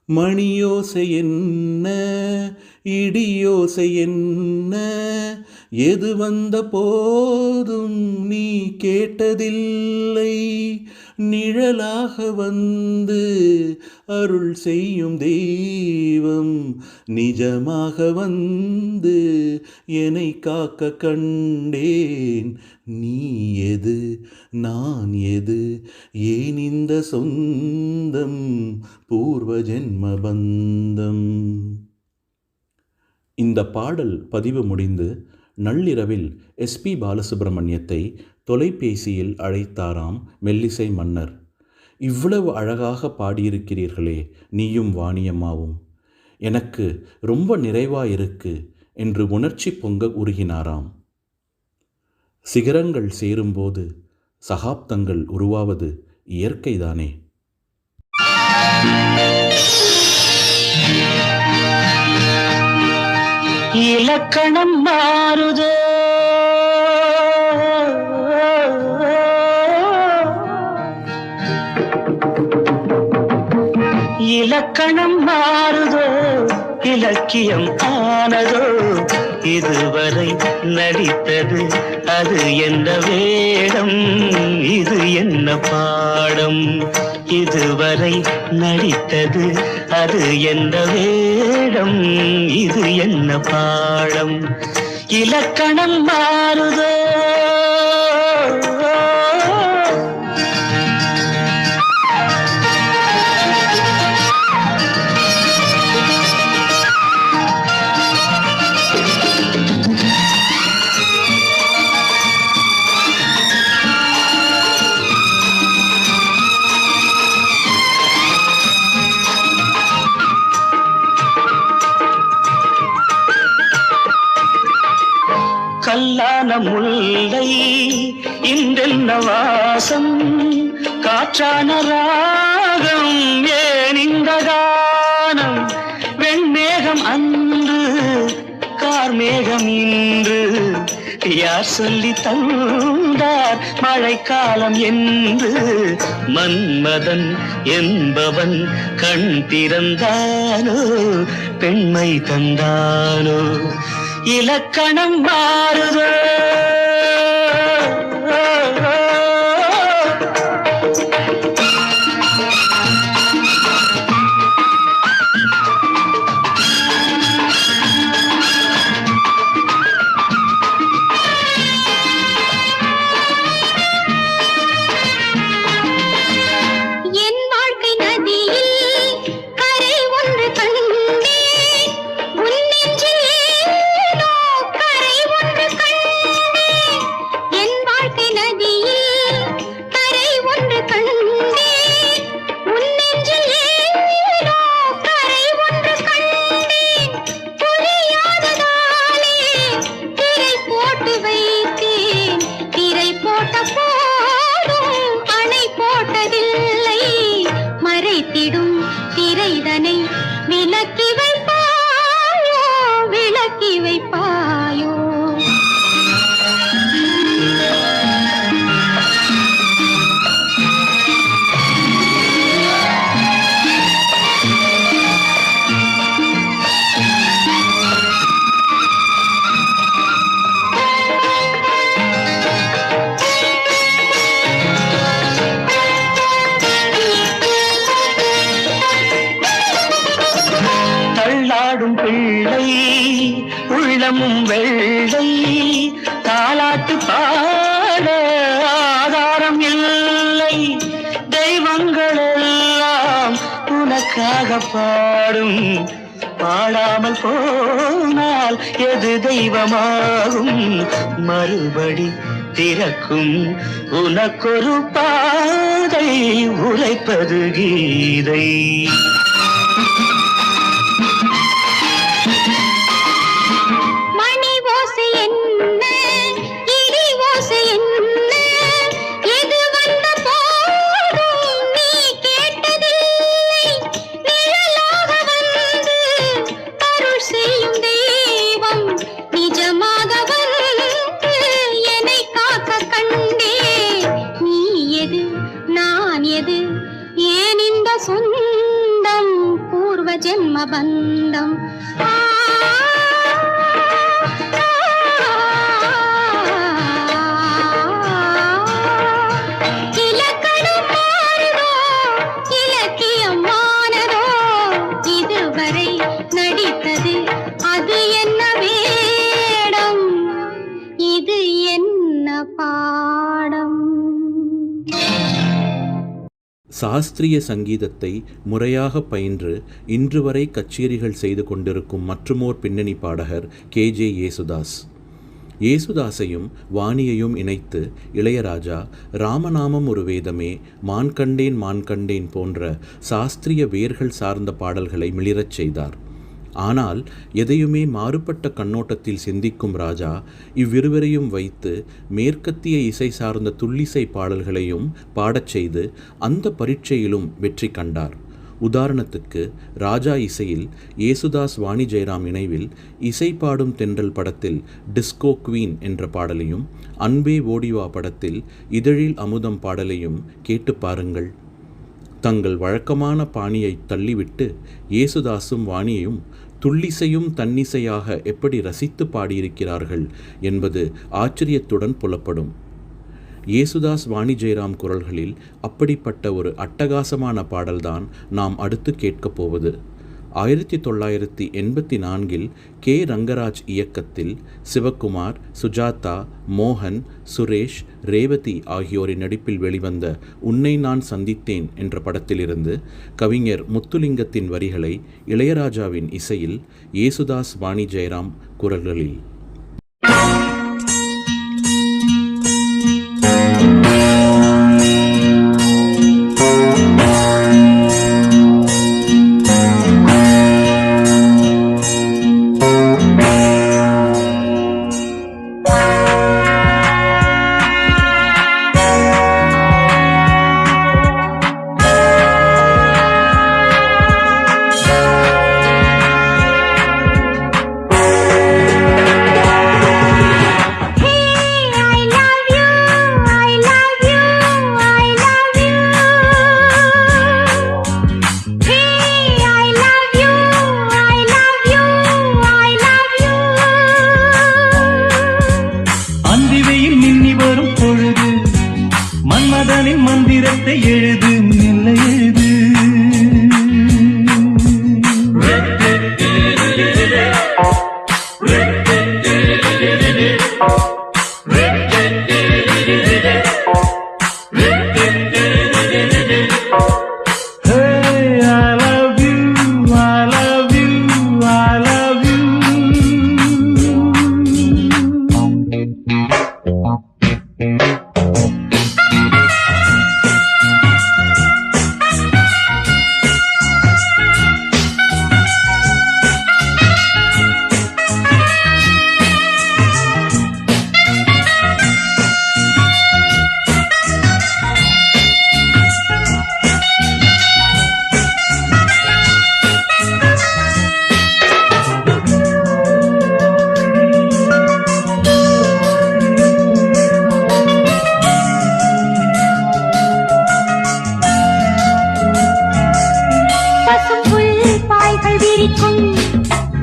மணியோசை என்ன இடியோசை என்ன, எது வந்த போதும் நீ கேட்டதில்லை, நிழலாக வந்து அருள் செய்யும் தெய்வம் நிஜமாக வந்து என்னை காக்க கண்டேன், நீ எது நான் எது, ஏன் இந்த சொந்தம் பூர்வ ஜென்ம பந்தம். இந்த பாடல் பதிவு முடிந்து நள்ளிரவில் எஸ்பி பாலசுப்ரமணியத்தை தொலைபேசியில் அழைத்தாராம் மெல்லிசை மன்னர். இவ்வளவு அழகாக பாடியிருக்கிறீர்களே நீயும் வாணியம்மாவும், எனக்கு ரொம்ப நிறைவாயிருக்கு என்று உணர்ச்சி பொங்க உருகினாராம். சிகரங்கள் சேரும்போது சகாப்தங்கள் உருவாவது இயற்கைதானே. இலக்கணம் மாறுதோ இலக்கணம் மாறுதோ இலக்கியம் ஆனதோ இதுவரை நடித்தது அது என்ன வேடம் இது என்ன பாடம் இதுவரை நடித்தது அது என்ன வேடம் இது என்ன பாடம் இலக்கணம் மாறுதோ கல்லான முல்லை இன்றென்ன வாசம் காற்றான ராகம் ஏன் இந்த கானம் வெண்மேகம் அன்று கார்மேகம் இன்று யார் சொல்லி தந்தார் மழைக்காலம் என்று மன்மதன் என்பவன் கண் திறந்தானோ பெண்மை தந்தானோ இலக்கணம் மாறுதோ உள்ளமும் வெள்ளை தாலாட்டு பாட ஆதாரம் இல்லை தெய்வங்கள் எல்லாம் உனக்காக பாடும் பாடாமல் போனால் எது தெய்வமாகும் மறுபடி திறக்கும் உனக்கொரு பாதை உரைப்பது கீதை சொந்தம் பூர்வ ஜென்ம பந்தம் இலக்கணம் மாறுதோ இலக்கியம் ஆனதோ இதுவரை நடித்தது அது என்ன வேடம் இது என்ன பாடம் சாஸ்திரிய சங்கீதத்தை முறையாக பயின்று இன்று வரை கச்சேரிகள் செய்து கொண்டிருக்கும் மற்றுமோர் பின்னணி பாடகர் KJ யேசுதாஸ். யேசுதாஸையும் வாணியையும் இணைத்து இளையராஜா ராமநாமம் ஒரு வேதமே, மான் கண்டேன் போன்ற சாஸ்திரிய வேர்கள் சார்ந்த பாடல்களை மிளிரச் செய்தார். ஆனால் எதையுமே மாறுபட்ட கண்ணோட்டத்தில் சிந்திக்கும் ராஜா இவ்விருவரையும் வைத்து மேற்கத்திய இசை சார்ந்த துள்ளிசை பாடல்களையும் பாடச் செய்து அந்த பரீட்சையிலும் வெற்றி கண்டார். உதாரணத்துக்கு ராஜா இசையில் யேசுதாஸ் வாணி ஜெயராம் இணைவில் இசை பாடும் தென்றல் படத்தில் டிஸ்கோ குவீன் என்ற பாடலையும், அன்பே ஓடிவா படத்தில் இதழில் அமுதம் பாடலையும் கேட்டு பாருங்கள். தங்கள் வழக்கமான பாணியை தள்ளிவிட்டு இயேசுதாசும் வாணியும் துள்ளிசையும் தன்னிசையாக எப்படி ரசித்து பாடியிருக்கிறார்கள் என்பது ஆச்சரியத்துடன் புலப்படும். இயேசுதாஸ் வாணி ஜெயராம் குரல்களில் அப்படிப்பட்ட ஒரு அட்டகாசமான பாடல்தான் நாம் அடுத்து கேட்கப் போவது. 1984 கே. ரங்கராஜ் இயக்கத்தில் சிவகுமார், சுஜாதா, மோகன், சுரேஷ், ரேவதி ஆகியோரின் நடிப்பில் வெளிவந்த உன்னை நான் சந்தித்தேன் என்ற படத்திலிருந்து கவிஞர் முத்துலிங்கத்தின் வரிகளை இளையராஜாவின் இசையில் இயேசுதாஸ் வாணி ஜெயராம் குரல்களில். மந்திரத்தை எழுது, மெல்ல எழுது.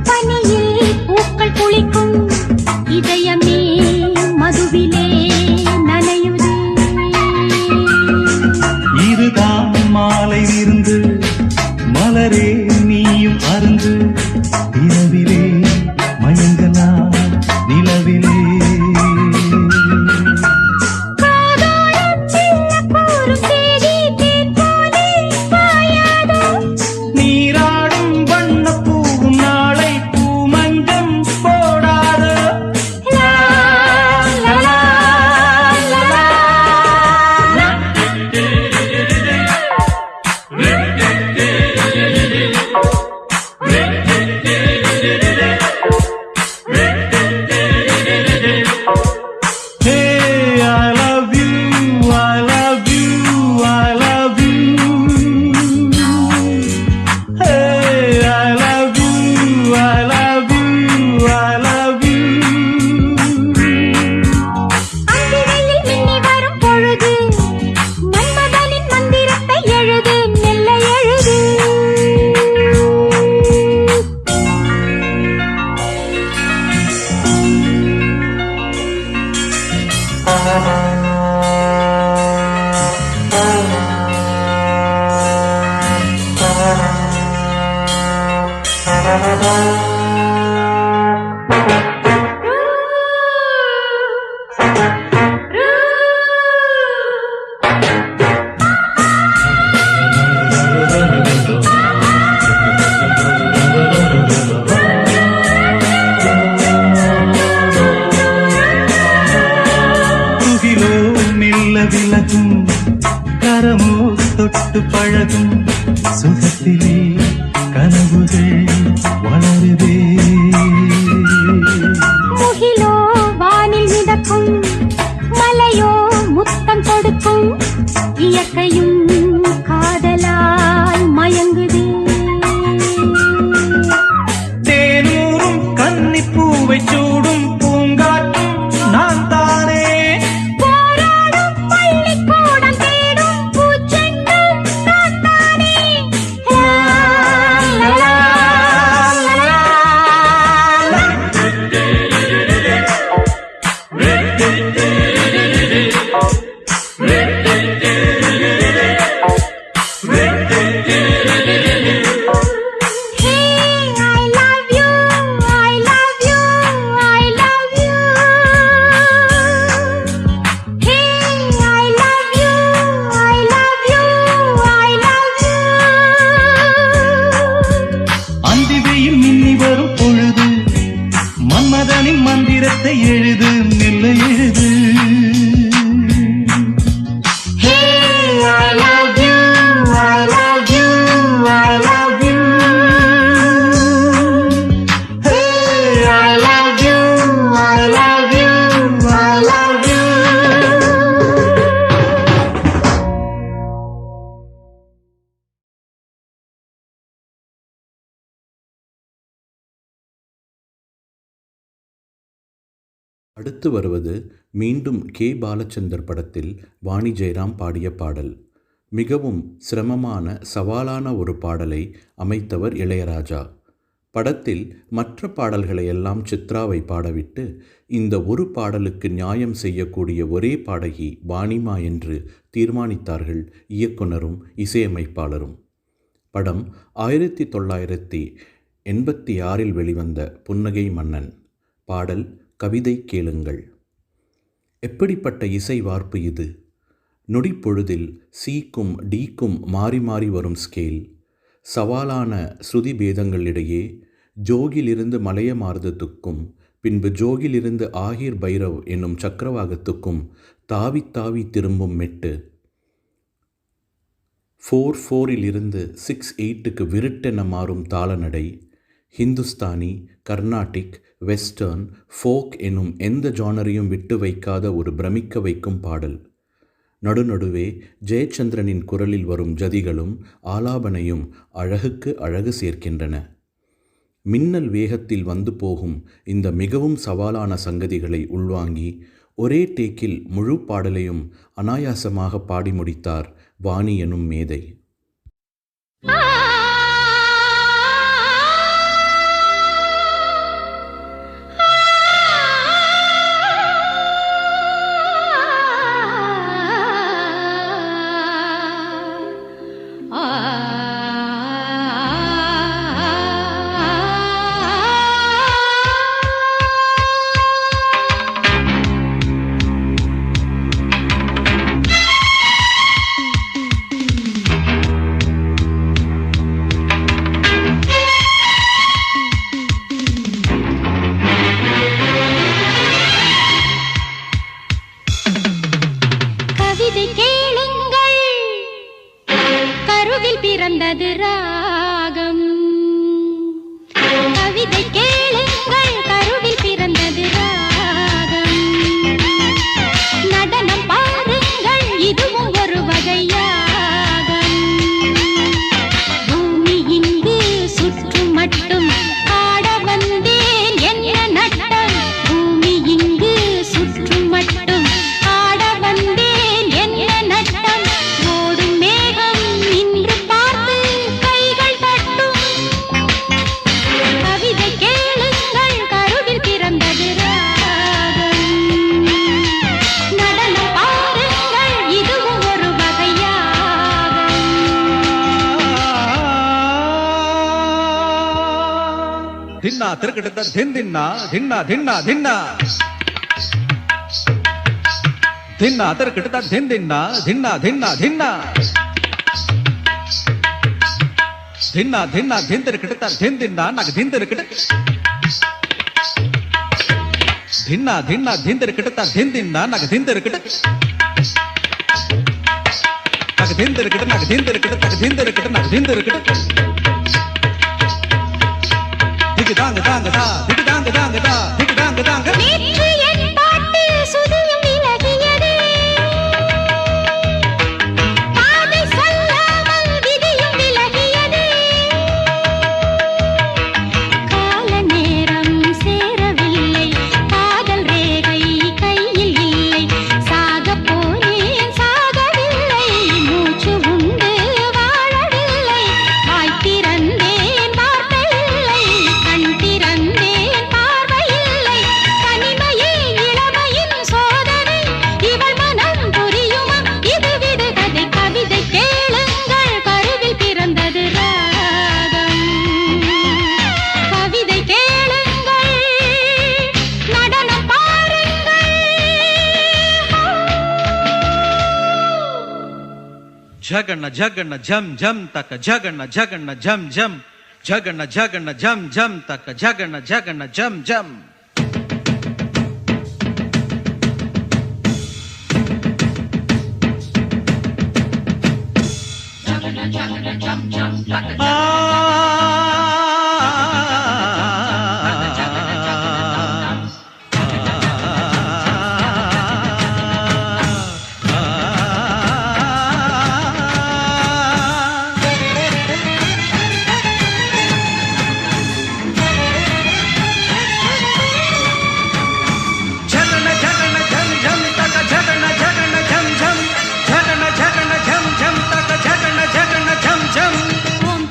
பனியில் பூக்கள் குளிக்கும், இதயமே மதுவிலே நனையுதே. இதுதான் மாலை விருந்து, மலரே நீயும் அருந்து. இரவிலே மயங்கலாம் நிலவிலே. விலகும் கரமோ தொட்டு பழகும், சுகத்திலே கனவுகள் வளருதே. வீரத்தை எழுது மெல்ல எழுது. அடுத்து வருவது மீண்டும் கே. பாலச்சந்தர் படத்தில் வாணி ஜெயராம் பாடிய பாடல். மிகவும் சிரமமான சவாலான ஒரு பாடலை அமைத்தவர் இளையராஜா. படத்தில் மற்ற பாடல்களை எல்லாம் சித்ராவை பாடவிட்டு இந்த ஒரு பாடலுக்கு நியாயம் செய்யக்கூடிய ஒரே பாடகி வாணிமா என்று தீர்மானித்தார்கள் இயக்குனரும் இசையமைப்பாளரும். படம் 1986 வெளிவந்த புன்னகை மன்னன். பாடல் கவிதை கேளுங்கள். எப்படிப்பட்ட இசை வார்ப்பு இது! நொடிப்பொழுதில் சீக்கும் டீக்கும் மாறி மாறி வரும் ஸ்கேல், சவாலான ஸ்ருதி பேதங்களிடையே ஜோகிலிருந்து மலைய மார்தத்துக்கும் பின்பு ஜோகிலிருந்து ஆகிர் பைரவ் என்னும் சக்கரவாகத்துக்கும் தாவி தாவி திரும்பும் மெட்டு, 4/4 6/8 விருட்டென மாறும் தாளநடை, ஹிந்துஸ்தானி, கர்நாடிக், வெஸ்டர்ன், ஃபோக் என்னும் எந்த ஜானரையும் விட்டு வைக்காத ஒரு பிரமிக்க வைக்கும் பாடல். நடுநடுவே ஜெயச்சந்திரனின் குரலில் வரும் ஜதிகளும் ஆலாபனையும் அழகுக்கு அழகு சேர்க்கின்றன. மின்னல் வேகத்தில் வந்து போகும் இந்த மிகவும் சவாலான சங்கதிகளை உள்வாங்கி ஒரே டேக்கில் முழு பாடலையும் அனாயாசமாக பாடி முடித்தார் வாணி எனும் மேதை. பிறந்தது ராகம், கவிதை கேளுங்கள், கருவில் பிறந்தது ராகம், நடனம் பாருங்கள், இதுவும் ஒரு வகையாகம், பூமி இங்கு சுற்றும் மட்டும் ஆட வந்தேன் என்ன நட்டம், பூமி இங்கு சுற்றும் மட்டும் ஆட வந்தேன் என்ன நட்டம், ஓடும் மேகம் நின்று தின்னா திருக்கிட்ட தின்னா தின்னா தின்னா தின்னா தின்னா திருக்கிட்ட தின்னா தின்னா தின்னா தின்னா தின்னா தின்னா திந்திருக்கிட்ட தின்னா నాకు திந்திருக்கிட்ட தின்னா தின்னா திந்திருக்கிட்ட தின்னா నాకు திந்திருக்கிட்ட నాకు திந்திருக்கிட்ட నాకు திந்திருக்கிட்ட నాకు திந்திருக்கிட்ட నాకు திந்திருக்கிட்ட தாங்க தாங்க தா திக்கு தாங்க தாங்க தா திக்கு தாங்க தாங்க நேற்று என் பாட்டு சுதியும் விலகியதே, பாதை சொல்லாமல் விதியும் விலகியதே, கால நேரம் சேரவில்லை, காதல் ரேகை கையில் இல்லை, சாக போனேன் சாகவில்லை, மூச்சு உண்டு வாழவில்லை, வாய் திறந்தேன் வார்த்தை இல்லை, கண் திறந்தேன் பார்வை இல்லை, தனிமையே இளமையின் சோதனை, இவள் மனம் புரியுமா இது விடுகதை, கவிதை கேளுங்கள், கருவில் பிறந்தது ராகம், கவிதை கேளுங்கள், நடனம் பாருங்கள். ஜகண்ண ஜகண்ண ஜம் ஜம் தக்க ஜகண்ண ஜகண்ண ஜம் ஜம் ஜகண்ண ஜகண்ண ஜம் ஜம் தக்க ஜகண்ண ஜகண்ண ஜம் ஜம் ஓம்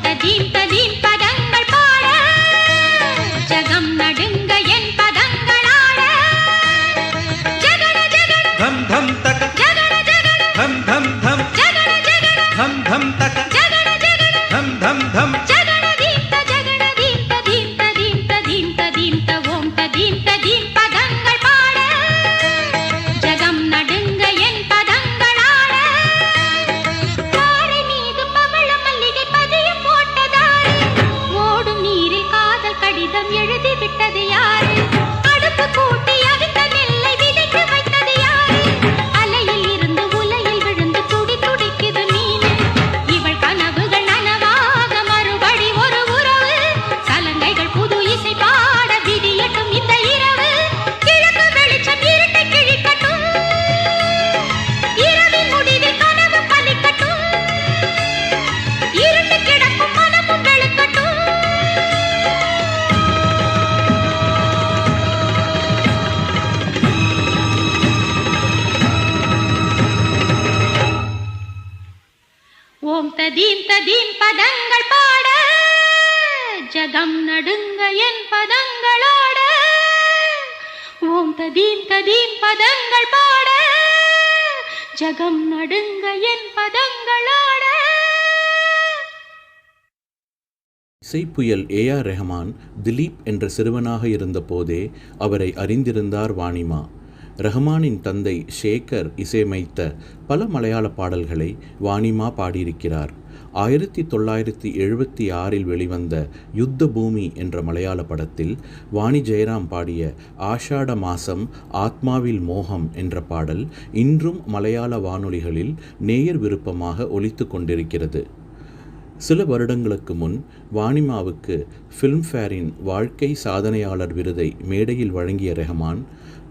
ததீம் ததீம் பதங்கள் பாட ஜகம் நடுங்க என் பதங்களாட ஜகட ஜகட धम धम तक ஜகட ஜகட धम धम धम ஜகட ஜகட धम धम तक ஜகட ஜகட धम धम धम ஜகட தீப்த ஜகட தீப்த தீப்த தீப்த தீப்த தீப்த ஓம் ததீம் ததீம் பதங்கள் பாட ஜகம் நடுங்க என் பதங்களாட தாரை மீது பவள மல்லிகை பதியம் போட்டதாரு ஓடும் நீரில் காதல் கடிதம் எழுதி விட்டது யாரு அடுப்பு கூட்டி அவித்த நெல்லை விதைத்து வைத்தது யாரு அலையில் இருந்து உலையில் விழுந்து துடி துடிக்குது மீன் இவள் கனவுகள் நனவாக மறுபடி ஒரு உறவு சலங்கைகள் புது இசை பாட விடியட்டும் இந்த இரவு கிழக்கு வெளிச்சம் இருட்டை கிழிக்கட்டும் இரவின் முடிவில் கனவு பலிக்கட்டும் இருட்டு கிடக்கும் மனமும் வெளுக்கட்டும் ஓம் ததீம் ததீம் பதங்கள் பாட ஜகம் நடுங்க என் பதங்களோட ஓம் ததீம் ததீம் பதங்கள் பாட ஜகம் நடுங்க என் பதங்களோட. இசைப்புயல் ஏஆர் ரெஹமான் திலீப் என்ற சிறுவனாக இருந்தபோதே அவரை அறிந்திருந்தார் வாணிமா. ரஹ்மானின் தந்தை ஷேகர் இசையமைத்த பல மலையாள பாடல்களை வாணிமா பாடியிருக்கிறார். 1976 வெளிவந்த யுத்த பூமி என்ற மலையாள படத்தில் வாணி ஜெயராம் பாடிய ஆஷாட மாசம் ஆத்மாவில் மோகம் என்ற பாடல் இன்றும் மலையாள வானொலிகளில் நேயர் விருப்பமாக ஒலித்து கொண்டிருக்கிறது. சில வருடங்களுக்கு முன் வாணிமாவுக்கு ஃபில்ம்ஃபேரின் வாழ்க்கை சாதனையாளர் விருதை மேடையில் வழங்கிய ரெஹமான்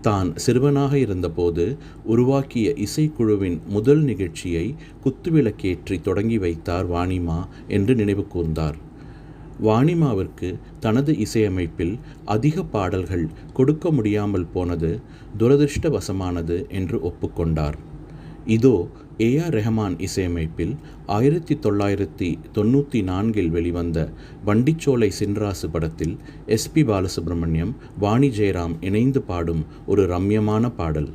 தான் சிறுவனாக இருந்தபோது உருவாக்கிய இசைக்குழுவின் முதல் நிகழ்ச்சியை குத்துவிளக்கேற்றி தொடங்கி வைத்தார் வாணிமா என்று நினைவு கூர்ந்தார். வாணிமாவிற்கு தனது இசையமைப்பில் அதிக பாடல்கள் கொடுக்க முடியாமல் போனது துரதிருஷ்டவசமானது என்று ஒப்புக்கொண்டார். இதோ ஏஆர் ரெஹமான் இசையமைப்பில் 1994 வெளிவந்த வண்டிச்சோலை சின்ராசு படத்தில் எஸ்பி பாலசுப்ரமணியம், வாணி ஜெயராம் இணைந்து பாடும் ஒரு ரம்யமான பாடல்.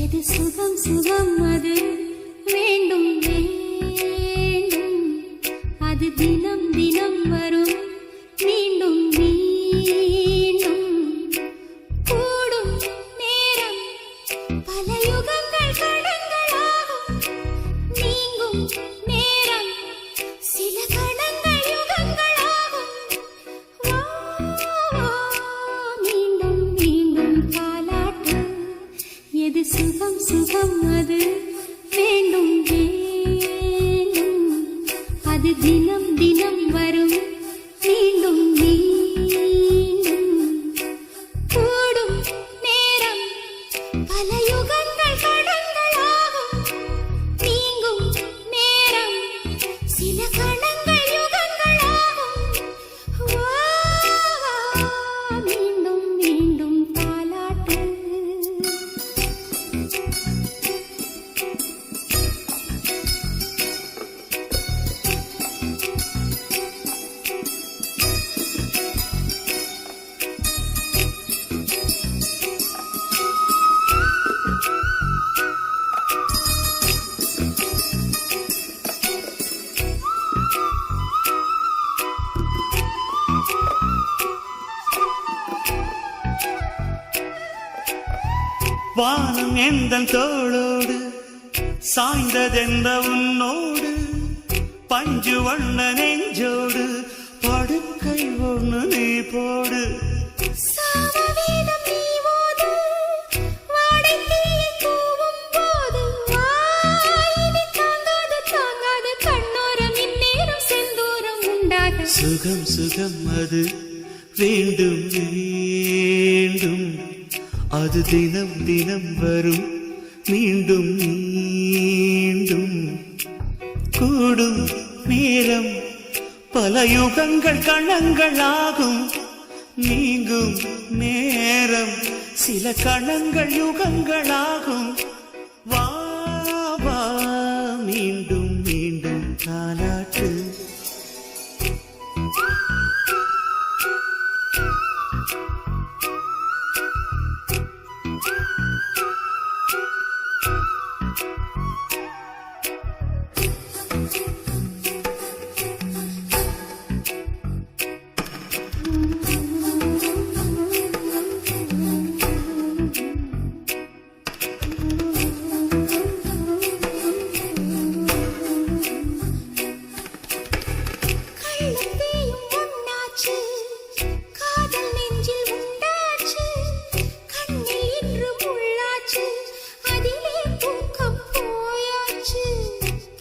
எது சுகம் சுகம் அது வேண்டும் வேண்டும், அது தினம் தினம் வரும் மீண்டும் மீண்டும் கூடும் நேரம் பல யுகங்கள் கடங்களாகும், நீங்கும் நேரம் சில கடங்கள் யுகங்களாகும். வா, வா, மீண்டும் மீண்டும் தாலாட்டு. எது சுகம் சுகம் அது வேண்டும் வேண்டும், அது தினம் தினம் வரும் மீண்டும் மீண்டும் கூடும் நேரம் பல யுகங்கள் கடங்களாகும், நீங்கும் நேரம் சில கணங்கள் யுகங்களாகும். வா, வா, மீண்டும் மீண்டும் தாலாட்டு. எந்தன் தோளோடு சாய்ந்ததெந்த உன்னோடு பஞ்சு வண்ண நெஞ்சோடு படுக்கை ஒண்ணு நீ போடு. சாமவேதம் நீ ஓது, வாடைத்தீயை தூவும் போது, வாயினி தாங்காது தாங்காது கண்ணோரம் இந்நேரம் செந்தூரம் உண்டாக. சுகம் சுகம் அது வேண்டும் வேண்டும், அது தினம் தினம் வரும் மீண்டும் மீண்டும். கூடும் நேரம் பல யுகங்கள் கணங்கள் ஆகும், நீங்கும் நேரம் சில கணங்கள் யுகங்கள் ஆகும். வா வா மீண்டும் மீண்டும் தாலாட்டு. கள்ளத்தீயும் ஒன்னாச்சு, காதல் நெஞ்சில் உண்டாச்சு, கண்ணில் இன்று முள்ளாச்சு, அதிலே தூக்கம் போயாச்சு.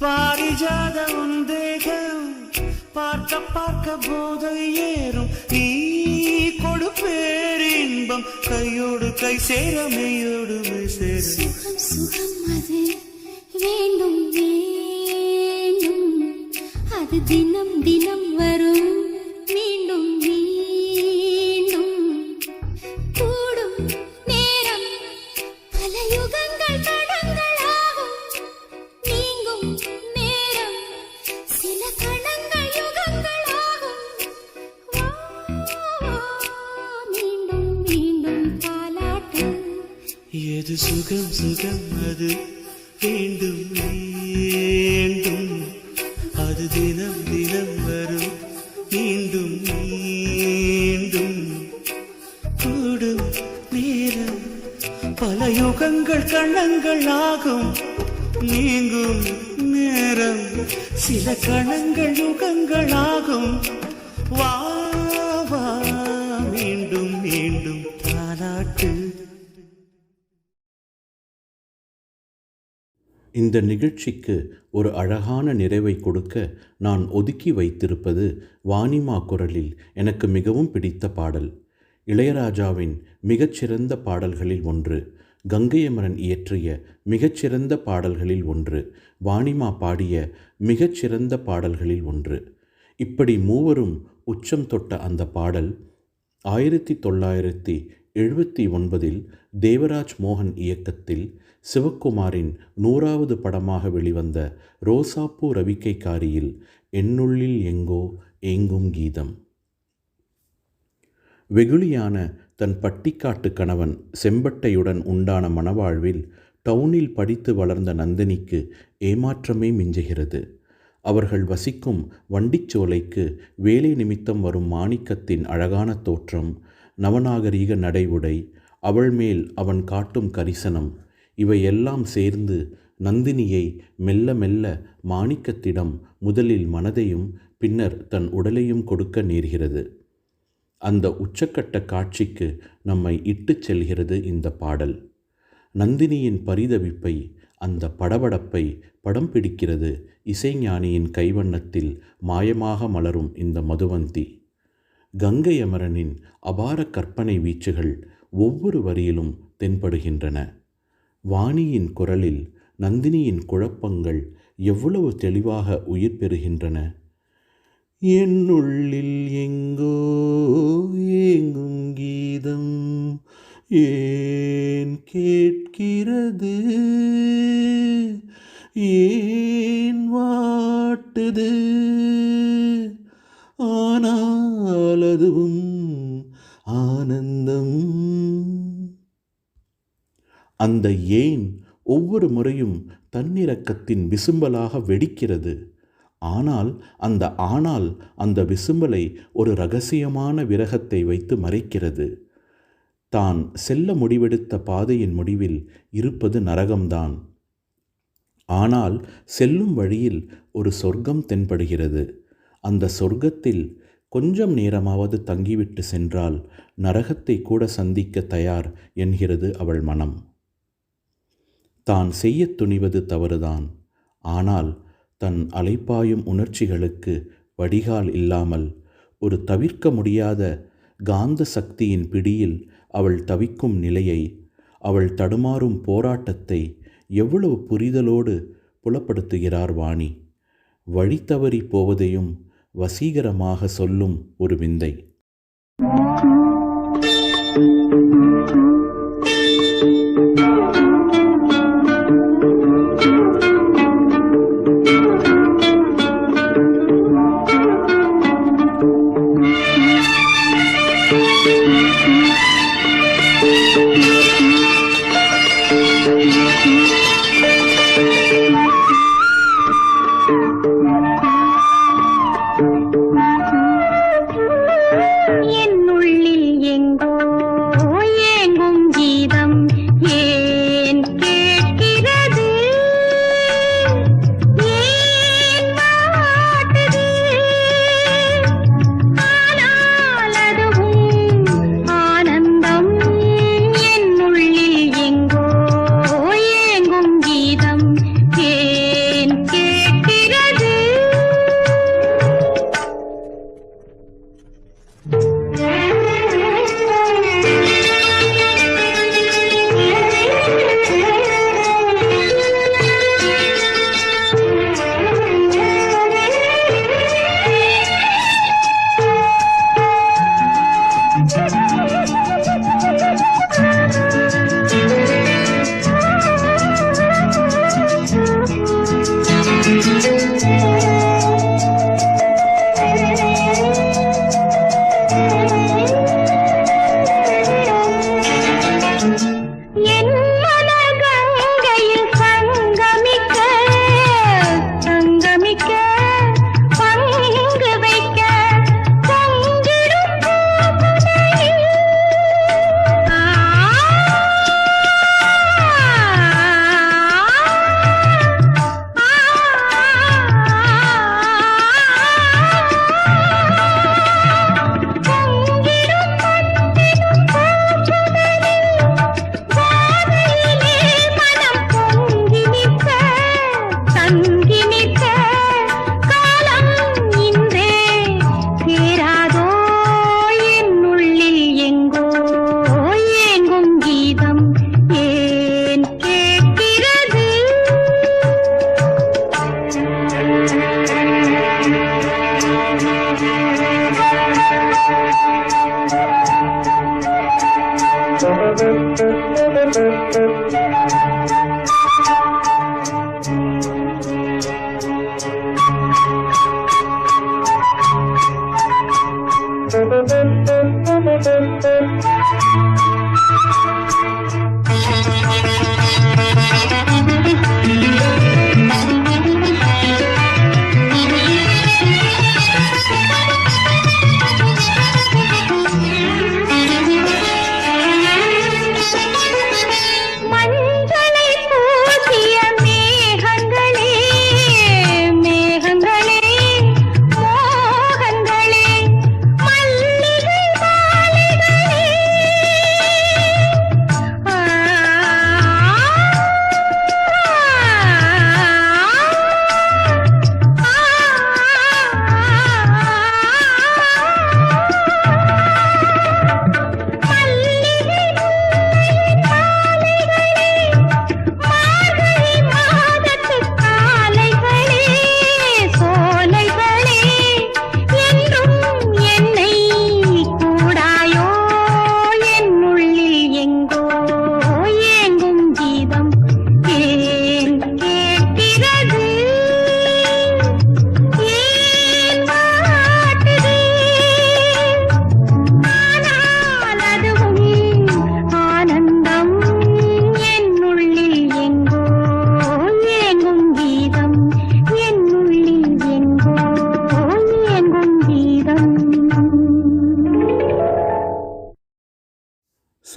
பாரிஜாத உந்தேகம் பார்க்க பார்க்க போதை ஏறும், நீ கொடுப்பேரின்பம் கையோடு கை சேர மெய்யோடு மெய் சேரும். சுகம் சுகம் அது வேண்டும் வேண்டும், அது தினம் தினம் வரும் மீண்டும் மீண்டும். கூடும் நேரம் பல யுகங்கள் கடங்கள் ஆகும், நீங்கும் நேரம் சில கணங்கள் யுகங்கள் ஆகும். வா, வா, மீண்டும் மீண்டும் தாலாட்டு. எது சுகம் சுகம் அது வேண்டும் வேண்டும், அது தினம் தினம் வரும் மீண்டும் மீண்டும். கூடும் நேரம் பல யுகங்கள் கணங்கள் ஆகும், நீங்கும் நேரம் சில கணங்கள் யுகங்கள் ஆகும். வா வா மீண்டும் மீண்டும் தாலாட்டு. இந்த நிகழ்ச்சிக்கு ஒரு அழகான நிறைவை கொடுக்க நான் ஒதுக்கி வைத்திருப்பது வாணிமா குரலில் எனக்கு மிகவும் பிடித்த பாடல். இளையராஜாவின் மிகச்சிறந்த பாடல்களில் ஒன்று, கங்கையமரன் இயற்றிய மிகச்சிறந்த பாடல்களில் ஒன்று, வாணிமா பாடிய மிகச்சிறந்த பாடல்களில் ஒன்று. இப்படி மூவரும் உச்சம் தொட்ட அந்த பாடல் 1979 தேவராஜ் மோகன் இயக்கத்தில் சிவக்குமாரின் 100வது படமாக வெளிவந்த ரோசாப்பூ ரவிக்கைக்காரியில் என்னுள்ளில் எங்கோ ஏங்கும் கீதம். வெகுளியான தன் பட்டிக்காட்டு கணவன் செம்பட்டையுடன் உண்டான மணவாழ்வில் டவுனில் படித்து வளர்ந்த நந்தினிக்கு ஏமாற்றமே மிஞ்சுகிறது. அவர்கள் வசிக்கும் வண்டிச்சோலைக்கு வேலை நிமித்தம் வரும் மாணிக்கத்தின் அழகான தோற்றம், நவநாகரீக நடைவுடை, அவள் மேல் அவன் காட்டும் கரிசனம், இவையெல்லாம் சேர்ந்து நந்தினியை மெல்ல மெல்ல மாணிக்கத்திடம் முதலில் மனதையும் பின்னர் தன் உடலையும் கொடுக்க நேர்கிறது. அந்த உச்சக்கட்ட காட்சிக்கு நம்மை இட்டுச் செல்கிறது இந்த பாடல். நந்தினியின் பரிதவிப்பை, அந்த படபடப்பை படம் பிடிக்கிறது இசைஞானியின் கைவண்ணத்தில் மாயமாக மலரும் இந்த மதுவந்தி. கங்கை அமரனின் அபார கற்பனை வீச்சுகள் ஒவ்வொரு வரியிலும் தென்படுகின்றன. வாணியின் குரலில் நந்தினியின் குழப்பங்கள் எவ்வளவு தெளிவாக உயிர் பெறுகின்றன. என்னுள்ளில் எங்கோ ஏங்கும் கீதம் ஏன் கேட்கிறது, ஏன் வாட்டுது, ஆனால் அதுவும் ஆனந்தம். அந்த ஏன் ஒவ்வொரு முறையும் தன்னிறக்கத்தின் விசும்பலாக வெடிக்கிறது. ஆனால் அந்த விசும்பலை ஒரு இரகசியமான விரகத்தை வைத்து மறைக்கிறது. தான் செல்ல முடிவெடுத்த பாதையின் முடிவில் இருப்பது நரகம்தான். ஆனால் செல்லும் வழியில் ஒரு சொர்க்கம் தென்படுகிறது. அந்த சொர்க்கத்தில் கொஞ்சம் நேரமாவது தங்கிவிட்டு சென்றால் நரகத்தை கூட சந்திக்க தயார் என்கிறது அவள் மனம். தான் செய்ய துணிவது தவறுதான். ஆனால் தன் அலைப்பாயும் உணர்ச்சிகளுக்கு வடிகால் இல்லாமல் ஒரு தவிர்க்க முடியாத காந்த சக்தியின் பிடியில் அவள் தவிக்கும் நிலையை, அவள் தடுமாறும் போராட்டத்தை எவ்வளவு புரிதலோடு புலப்படுத்துகிறார் வாணி. வழி தவறி போவதையும் வசீகரமாக சொல்லும் ஒரு விந்தை. என்னுள்ளில்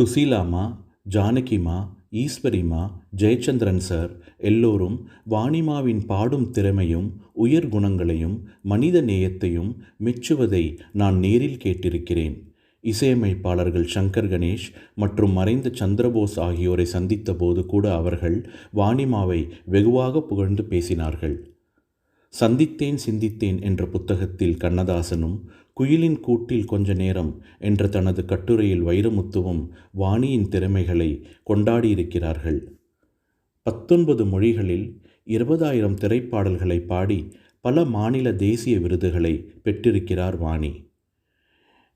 சுசீலாமா, ஜானகிமா, ஈஸ்வரிமா, ஜெயச்சந்திரன் சார் எல்லோரும் வாணிமாவின் பாடும் திறமையும் உயர் குணங்களையும் மனித நேயத்தையும் மெச்சுவதை நான் நேரில் கேட்டிருக்கிறேன். இசையமைப்பாளர்கள் சங்கர் கணேஷ் மற்றும் மறைந்த சந்திரபோஸ் ஆகியோரை சந்தித்த போது கூட அவர்கள் வாணிமாவை வெகுவாக புகழ்ந்து பேசினார்கள். சந்தித்தேன் சிந்தித்தேன் என்ற புத்தகத்தில் கண்ணதாசனும் குயிலின் கூட்டில் கொஞ்ச நேரம் என்ற தனது கட்டுரையில் வைரமுத்துவும் வாணியின் திறமைகளை கொண்டாடியிருக்கிறார்கள். 19 மொழிகளில் 20,000 திரைப்பாடல்களை பாடி பல மாநில தேசிய விருதுகளை பெற்றிருக்கிறார் வாணி.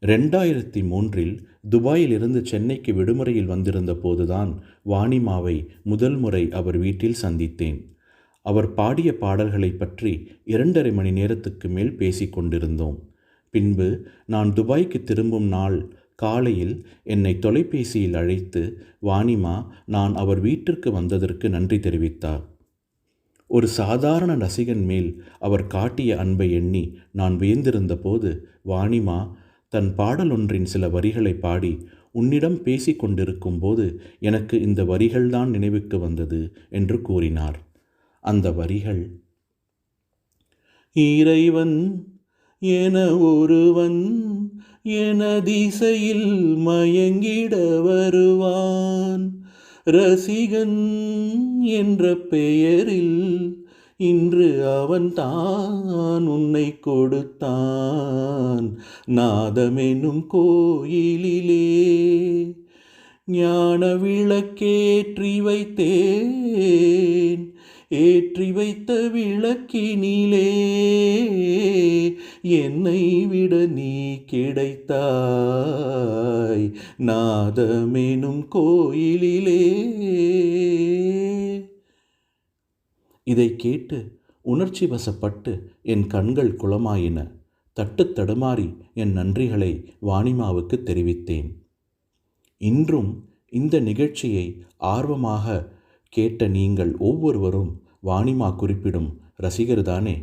2003இல் துபாயிலிருந்து சென்னைக்கு விடுமுறையில் வந்திருந்த போதுதான் வாணிமாவை முதல் முறை அவர் வீட்டில் சந்தித்தேன். அவர் பாடிய பாடல்களை பற்றி 2.5 மணி நேரத்துக்கு மேல் பேசிக் கொண்டிருந்தோம். பின்பு நான் துபாய்க்கு திரும்பும் நாள் காலையில் என்னை தொலைபேசியில் அழைத்து வாணிமா நான் அவர் வீட்டிற்கு வந்ததற்கு நன்றி தெரிவித்தார். ஒரு சாதாரண ரசிகன் மேல் அவர் காட்டிய அன்பை எண்ணி நான் வியந்திருந்த போது வாணிமா தன் பாடலொன்றின் சில வரிகளை பாடி, உன்னிடம் பேசி கொண்டிருக்கும் போது எனக்கு இந்த வரிகள்தான் நினைவுக்கு வந்தது என்று கூறினார். அந்த வரிகள்: இறைவன் என ஒருவன் எனதிசையில் மயங்கிட வருவான், ரசிகன் என்ற பெயரில் இன்று அவன் தான் உன்னை கொடுத்தான், நாதமெனும் கோயிலிலே ஞான விளக்கேற்றி வைத்தேன், ஏற்றி வைத்த விளக்கினிலே என்னை விட நீ கிடைத்தாய், நாதமெனும் கோயிலிலே. இதை கேட்டு உணர்ச்சி வசப்பட்டு என் கண்கள் குளமாயின. தட்டு தடுமாறி என் நன்றிகளை வாணிமாவுக்கு தெரிவித்தேன். இன்றும் இந்த நிகழ்ச்சியை ஆர்வமாக கேட்ட நீங்கள் ஒவ்வொருவரும் வாணிமா குறிப்பிடும் ரசிகர்தானே?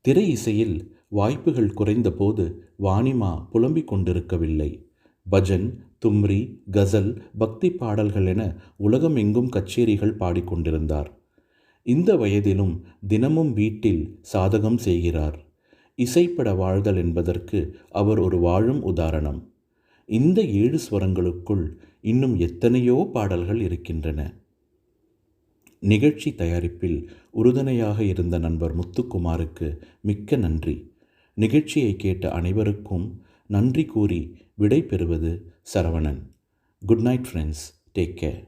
திரை இசையில் வாய்ப்புகள் குறைந்தபோது வாணிமா புலம்பிக் கொண்டிருக்கவில்லை. பஜன், தும்ரி, கசல், பக்தி பாடல்கள் என உலகமெங்கும் கச்சேரிகள் பாடிக்கொண்டிருந்தார். இந்த வயதிலும் தினமும் வீட்டில் சாதகம் செய்கிறார். இசைப்பட வாழ்தல் என்பதற்கு அவர் ஒரு வாழும் உதாரணம். இந்த 7 ஸ்வரங்களுக்குள் இன்னும் எத்தனையோ பாடல்கள் இருக்கின்றன. நிகழ்ச்சி தயாரிப்பில் உறுதுணையாக இருந்த நண்பர் முத்துக்குமாருக்கு மிக்க நன்றி. நிகழ்ச்சியை கேட்ட அனைவருக்கும் நன்றி கூறி விடை பெறுவது Saravanan. Good night friends. Take care.